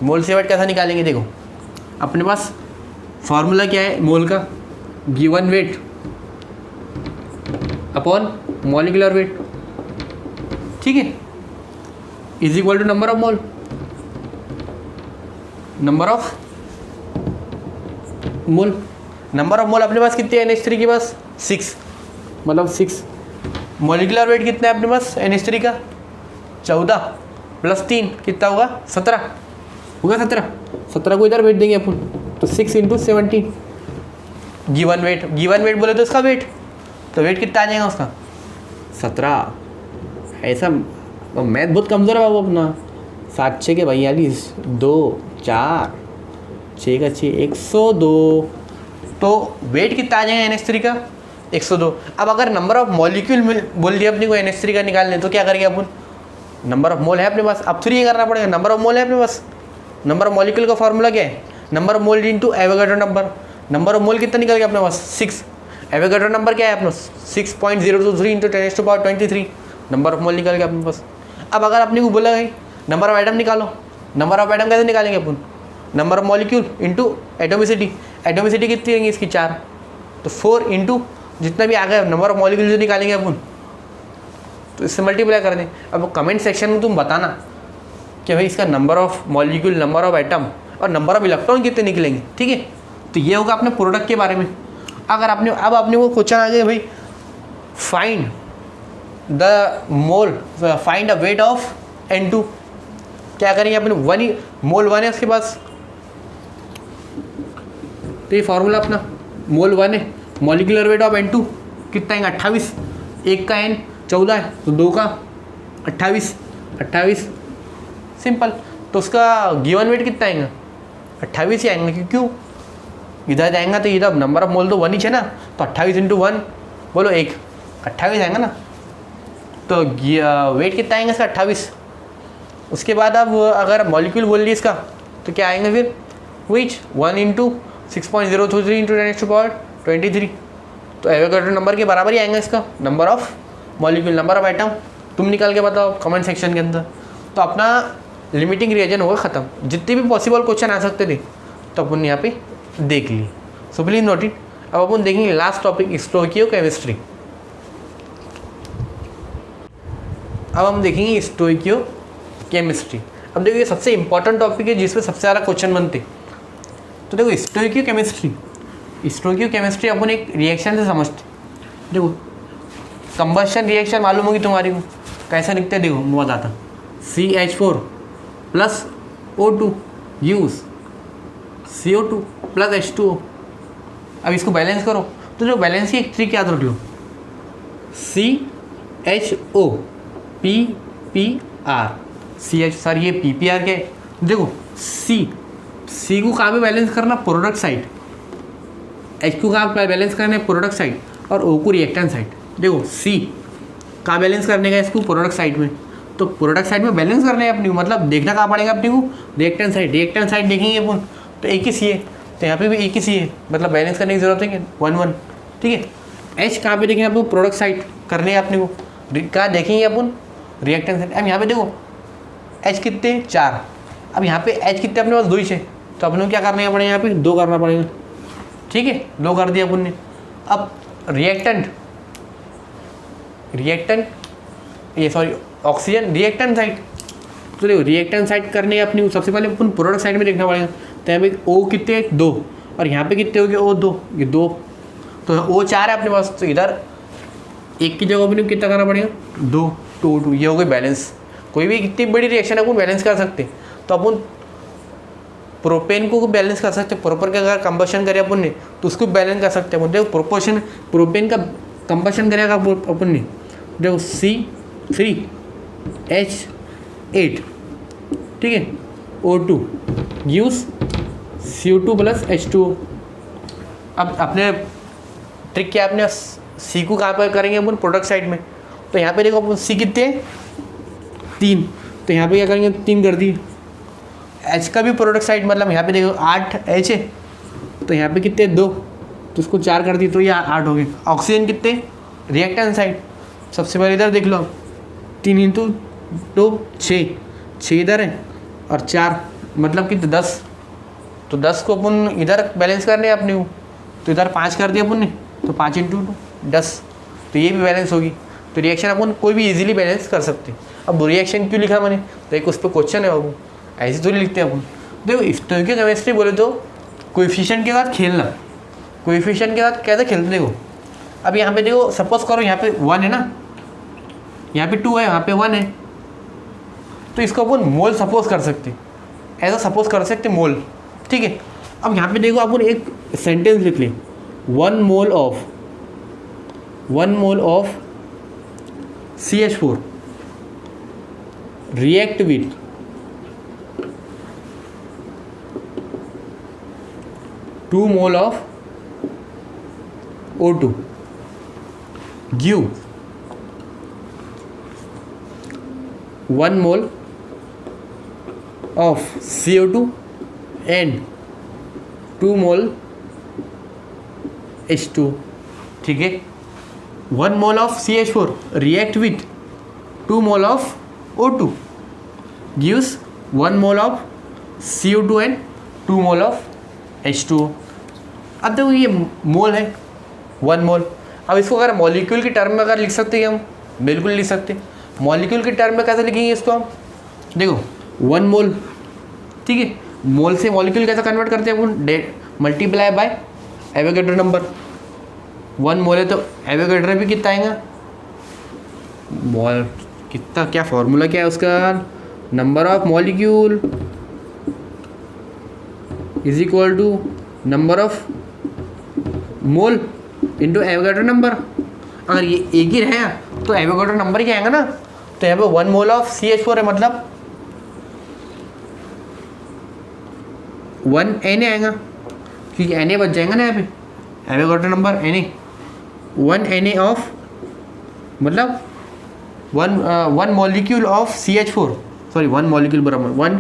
मोल से वेट कैसा निकालेंगे, देखो अपने पास फॉर्मूला क्या है मोल का, given weight upon molecular weight, ठीक है, is equal to number of mole, number of mole अपने पास कितने है NH3 के पास 6, मतलब 6। मॉलिक्यूलर वेट कितना है अपने पास NH3 का 14 प्लस 3 कितना होगा 17 होगा, 17 को इधर वेट देंगे अपन, तो 6 × 17 गिवन वेट बोले तो इसका वेट, तो वेट कितना आ जाएगा उसका 17। ऐसा मैथ बहुत कमज़ोर है बाबू अपना, 7 6 के 42, 2 4 6 का 6 102, तो वेट कितना आ जाएगा NH3 का 102। अब अगर नंबर ऑफ मॉलिक्यूल बोल दिया अपने को NH3 का निकालने, तो क्या करेंगे अपन, नंबर ऑफ मोल है अपने पास, अब 3 करना पड़ेगा, नंबर ऑफ मोल है अपने पास, नंबर ऑफ मॉलिक्यूल का फॉर्मूला क्या है, number of mole into Avogadro number. Number of मोल कितना निकल गया अपने पास 6, एवोगाड्रो नंबर क्या है अपने 6.023 × 10⁻23 नंबर ऑफ मोल निकल गया अपने पास। अब अगर अपने को बोला गई नंबर ऑफ एटम निकालो, नंबर ऑफ एटम कैसे निकालेंगे अपन, number of molecule into atomicity कितनी रहेंगी इसकी 4, तो 4 इंटू जितना भी आ गया नंबर ऑफ मॉलिक्यूल जो निकालेंगे अपन, तो इससे मल्टीप्लाई कर दें। अब कमेंट सेक्शन में तुम बताना कि भाई इसका number of molecule, number of atom और नंबर ऑफ इलेक्ट्रॉन कितने निकलेंगे, ठीक है। तो ये होगा अपने प्रोडक्ट के बारे में। अगर आपने अब आपने वो क्वेश्चन आ गया भाई find the mole, find the weight of N2, क्या करेंगे अपने 1 ही मोल 1 है उसके पास, तो ये फार्मूला अपना मोल 1 है, मॉलिक्यूलर वेट ऑफ N2 कितना आएगा 28, 1 का N 14 है, तो 2 का 28 सिंपल। तो उसका गिवन वेट कितना आएगा 28 ही आएंगे, क्यों इधर जाएंगा तो इधर नंबर ऑफ मोल तो 1 ही है ना, तो 28 × 1 बोलो 1 28 आएगा ना, तो वेट कितना आएगा इसका 28। उसके बाद अब अगर मॉलिक्यूल बोल लिए इसका, तो क्या आएंगे फिर विच 1 इंटू 6.023 इंटू 10⁻23। तो एवोगैड्रो नंबर के बराबर ही आएगा इसका number of molecule, number of atom. तुम निकाल के बताओ कमेंट सेक्शन के अंदर। तो अपना लिमिटिंग रिएजन होगा ख़त्म। जितने भी पॉसिबल क्वेश्चन आ सकते थे तो अपन यहाँ पे देख लिए। So please note it. अब अपन देखेंगे लास्ट टॉपिक, स्टोइकियोकेमिस्ट्री। अब हम देखेंगे स्टोइकियोकेमिस्ट्री। अब देखो ये सबसे इंपॉर्टेंट टॉपिक है जिसमें सबसे ज़्यादा क्वेश्चन बनते। तो देखो स्टोइकियोकेमिस्ट्री अपन एक रिएक्शन से समझते। देखो कंबशन रिएक्शन मालूम होगी तुम्हारी को, कैसा दिखता है देखो मैं बताता। CH4 plus O2 use CO2 plus H2O। अब इसको बैलेंस करो तो जो बैलेंस की एक ट्रिक याद रख लो, CHO PPR CH। सर ये PPR क्या है? देखो C को कहाँ पे बैलेंस करना, प्रोडक्ट साइड। H को कहाँ पे बैलेंस करना है, प्रोडक्ट साइड। और O को रिएक्टेंट साइड। देखो C कहाँ बैलेंस करने का इसको, प्रोडक्ट साइड में। तो प्रोडक्ट साइड में बैलेंस करने है अपनी को, मतलब देखना कहाँ पड़ेगा अपनी को, रिएक्टेंट साइड देखेंगे अपन तो एक ही सी है, तो यहाँ पे भी एक ही सी है, मतलब बैलेंस करने की जरूरत है कि 1-1। ठीक है। H कहाँ पे देखेंगे आपको, प्रोडक्ट साइड करने है अपने को। कहाँ देखेंगे अपन, रिएक्टेंट साइड। अब यहाँ पे देखो H कितने 4, अब यहाँ पे H कितने अपने पास 2 ही है, तो अपने को क्या करना पड़ेगा, यहाँ पे 2 करना पड़ेगा। ठीक है, 2 कर दिया अपन ने। अब ऑक्सीजन रिएक्टेंट साइड। तो देखो रिएक्टेंट साइड करने अपनी सबसे पहले अपन प्रोडक्ट साइड में देखना पड़ेगा। तो यहाँ पे O कितने 2 और यहाँ पे कितने हो गए O2, ये 2, तो O4 है अपने पास। तो इधर एक की जगह अपने को कितना करना पड़ेगा 2 2 ये हो गई बैलेंस। कोई भी कितनी बड़ी रिएक्शन अपन बैलेंस कर सकते। तो अपन प्रोपेन को बैलेंस कर सकते, प्रोपेन का अगर कंबशन करे अपन ने तो उसको बैलेंस कर सकते हैं। देखो प्रोपोर्शन प्रोपेन का कंबशन करेगा अपन ने, देखो C3H8, ठीक है, O2 use CO2 plus H2O। अब अपने ट्रिक क्या, अपने C को कहाँ पर करेंगे अपन, प्रोडक्ट साइड में। तो यहाँ पे देखो अपन C कितने 3, तो यहाँ पे क्या करेंगे 3 कर दिए। H का भी प्रोडक्ट साइड, मतलब यहाँ पे देखो 8H है, तो यहाँ पे कितने 2, तो उसको 4 कर दिए, तो ये 8 हो गए। ऑक्सीजन कितने, रिएक्टेंट साइड। सबसे पहले इधर देख लो, 3 इंटू 2 6 इधर है और 4 मतलब कितने 10, तो 10 को अपन इधर बैलेंस करने अपने को, तो इधर 5 कर दिया अपन ने, तो 5 इंटू 10, तो ये भी बैलेंस होगी। तो रिएक्शन अपन कोई भी इजीली बैलेंस कर सकते। अब रिएक्शन क्यों लिखा मैंने, तो एक उस पर क्वेश्चन है बाबू, ऐसे थोड़ी लिखते हैं अपन। देखो स्टोइकियोकेमिस्ट्री बोले तो कोएफिशिएंट के साथ खेलना, कोएफिशिएंट के साथ कैसे खेलते देखो। अब यहाँ पे देखो सपोज करो यहाँ पे 1 है ना, यहाँ पे 2 है, यहाँ पे 1 है, तो इसको अपन मोल सपोज कर सकते, ऐसा सपोज कर सकते मोल। ठीक है। अब यहाँ पे देखो अपन एक सेंटेंस लिख लें, 1 mole of CH4 react with 2 mole of O2 give 1 mole of CO2 and 2 mole H2। ठीक है। 1 mole of CH4 react with 2 mole of O2 gives 1 mole of CO2 and 2 mole of H2O। अब देखो ये मोल है 1 मोल। अब इसको अगर मॉलिक्यूल की टर्म में अगर लिख सकते हैं हम, बिल्कुल लिख सकते। मॉलिक्यूल की टर्म में कैसे लिखेंगे इसको हम, देखो 1 मोल, ठीक है, मोल से मॉलिक्यूल कैसे कन्वर्ट करते हैं अपन, मल्टीप्लाई बाय एवोगैड्रो नंबर। 1 मोल है तो एवोगैड्रो भी कितना आएगा, मोल कितना, क्या फॉर्मूला क्या है उसका, number of molecule is equal to number of mole into Avogadro number. अगर ये एक ही रहे तो एवोगैड्रो नंबर ही आएगा ना। तो यहाँ पे 1 मोल ऑफ CH4 है, मतलब 1 Na आएगा, क्योंकि Na बच जाएगा ना यहाँ पे, Avogadro number Na 1 Na of, मतलब 1 molecule of CH4, sorry 1 molecule बराबर 1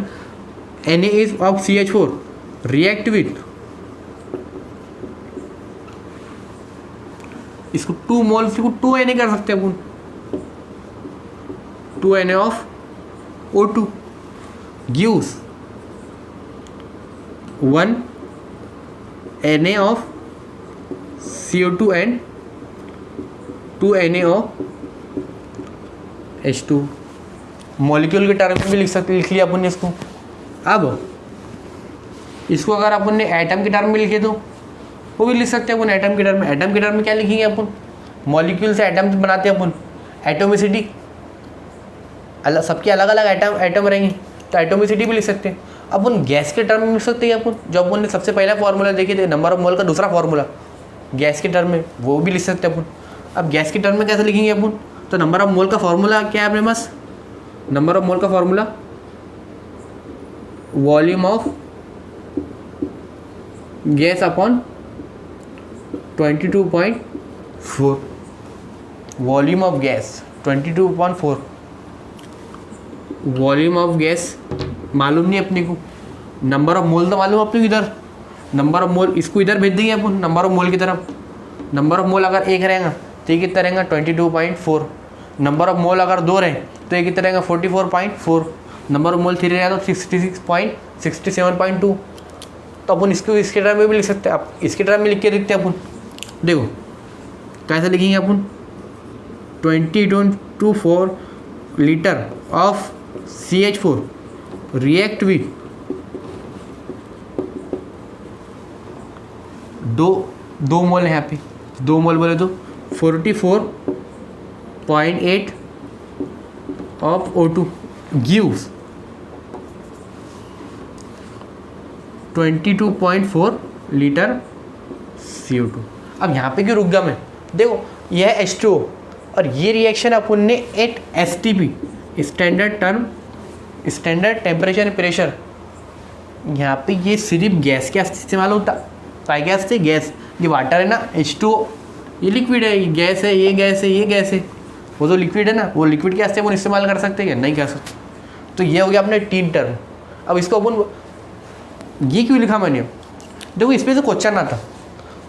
Na is of CH4, react with, इसको 2 मोल से 2 Na कर सकते हैं अपन, 2 Na of O2 gives 1 Na of CO2 and 2 Na of H2। Molecule के टर्म में भी लिख लिया अपन ने इसको। अब इसको अगर अपन ने एटम के टर्म में लिखे तो वो भी लिख सकते हैं अपन एटम के टर्म में। एटम के टर्म में क्या लिखेंगे अपन, मॉलिक्यूल से एटम बनाते हैं अपन, एटोमिसिटी अलग, सबके अलग अलग एटम रहेंगे तो एटोमिसिटी भी लिख सकते हैं। अपन गैस के टर्म में लिख सकते हैं अपन, जो अपन ने सबसे पहला फार्मूला देखे थे नंबर ऑफ मोल का दूसरा फार्मूला गैस के टर्म में, वो भी लिख सकते हैं अपन। अब गैस के टर्म में कैसे लिखेंगे अपन, तो नंबर ऑफ मोल का फार्मूला क्या है अपने पास, नंबर ऑफ मोल का formula volume of gas upon 22.4, volume of gas 22.4, volume of gas मालूम नहीं अपने को, नंबर ऑफ मोल तो मालूम अपने को, इधर नंबर ऑफ मोल इसको इधर भेज देंगे अपन नंबर ऑफ मोल की तरफ। नंबर ऑफ मोल अगर 1 रहेगा तो ये कितना रहेगा 22.4, नंबर ऑफ मोल अगर 2 रहे तो ये कितना रहेगा 44.4, नंबर ऑफ मोल 3 रहेगा तो 67.2। तो अपन इसको इसके टर्म में भी लिख सकते हैं। आप इसके टर्म में लिख के देखते हैं अपन, देखो कैसे लिखेंगे अपन, 20.24 litre of CH4 react with 2 मोल है यहाँ पे, 2 मोल बोले तो 44.8 of O2 gives 22.4 litre CO2। अब यहाँ पे क्यों रुक गया मैं, देखो यह है H2O और ये रिएक्शन अपन ने at STP standard temperature and pressure, यहाँ पे ये सिर्फ गैस के इस्तेमाल होता, काय गैस से गैस, ये वाटर है ना H2O, ये लिक्विड है, ये गैस है, ये गैस है, ये गैस है, वो तो लिक्विड है ना, वो लिक्विड के वास्ते अपन इस्तेमाल कर सकते हैं क्या, नहीं कर सकते। तो ये हो गया अपने 3 टर्म। अब इसको अपन ये क्यों लिखा मैंने, देखो इस पर तो क्वेश्चन आता,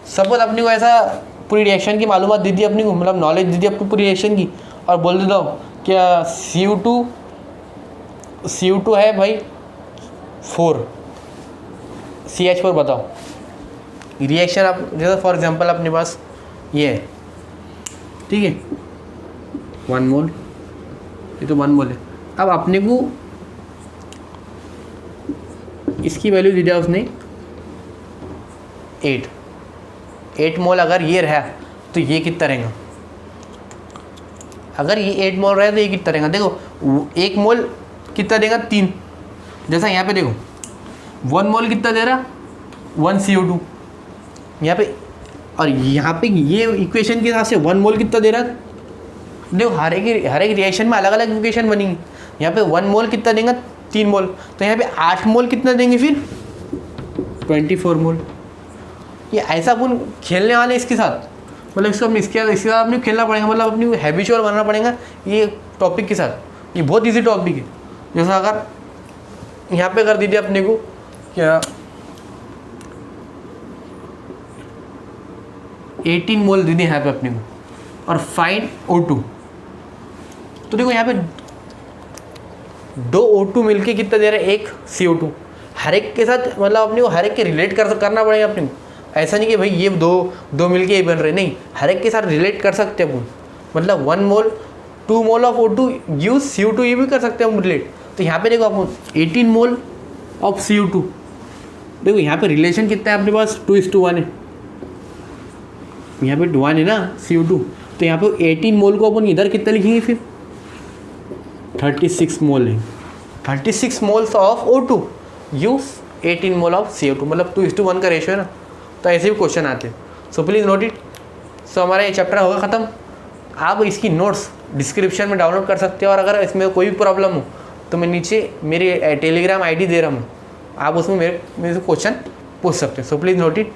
सपोज अपने को ऐसा पूरी रिएक्शन की मालूमात दे दी अपनी को, मतलब नॉलेज दे दी अपनी पूरी रिएक्शन की, और बोल देता हूँ क्या CO2 है भाई 4 CH4 बताओ रिएक्शन। आप जैसे फॉर एग्जांपल अपने पास ये है, ठीक है 1 मोल, ये तो 1 मोल है। अब अपने को इसकी वैल्यू दी दिया उसने 8 मोल, अगर ये रहा तो ये कितना रहेगा, अगर ये 8 मोल रहा तो ये कितना रहेगा, देखो 1 मोल कितना देगा 3, जैसा यहाँ पे देखो 1 मोल कितना दे रहा 1 CO2 यहाँ पे, और यहाँ पे ये इक्वेशन के हिसाब से 1 मोल कितना दे रहा, देखो हर एक रिएक्शन में अलग अलग इक्वेशन बनेंगी। यहाँ पे 1 मोल कितना देगा 3 मोल, तो यहाँ पे 8 मोल कितना देंगे फिर 24 मोल। ये ऐसा अपन खेलने वाले इसके साथ, मतलब इसको अपने इसके साथ अपने खेलना पड़ेगा, मतलब अपनी हैबिचुअल बनना पड़ेगा ये टॉपिक के साथ। ये बहुत इजी टॉपिक है। जैसा अगर यहाँ पे कर दीजिए अपने को क्या 18 मोल दे दिए यहाँ पे अपने को, और फाइंड O2, तो देखो यहाँ पे 2 O2 मिलके कितना दे रहा है 1 CO2, हर एक के साथ मतलब अपने को हर एक के रिलेट करना पड़ेगा अपने को। ऐसा नहीं कि भाई ये दो मिलके ये बन रहे, नहीं, हर एक के साथ रिलेट कर सकते हैं अपन, मतलब 1 मोल 2 mole of O2 use CO2 ये भी कर सकते हैं हम रिलेट। तो यहाँ पे देखो अपन 18 मोल ऑफ CO2, देखो यहाँ पे रिलेशन कितना है अपने पास 2:1 है, यहाँ पे 1 है ना CO2, तो यहाँ पे 18 मोल को अपन इधर कितना लिखेंगे फिर 36 मोल है, 36 moles of O2 use 18 mole of CO2, मतलब 2:1 का रेशियो है ना। तो ऐसे भी क्वेश्चन आते हैं, सो प्लीज़ नोट इट। सो हमारा ये चैप्टर होगा ख़त्म। आप इसकी नोट्स डिस्क्रिप्शन में डाउनलोड कर सकते हो, और अगर इसमें कोई भी प्रॉब्लम हो तो मैं नीचे मेरी टेलीग्राम ID दे रहा हूँ, आप उसमें मेरे से क्वेश्चन पूछ सकते हैं। So please note it.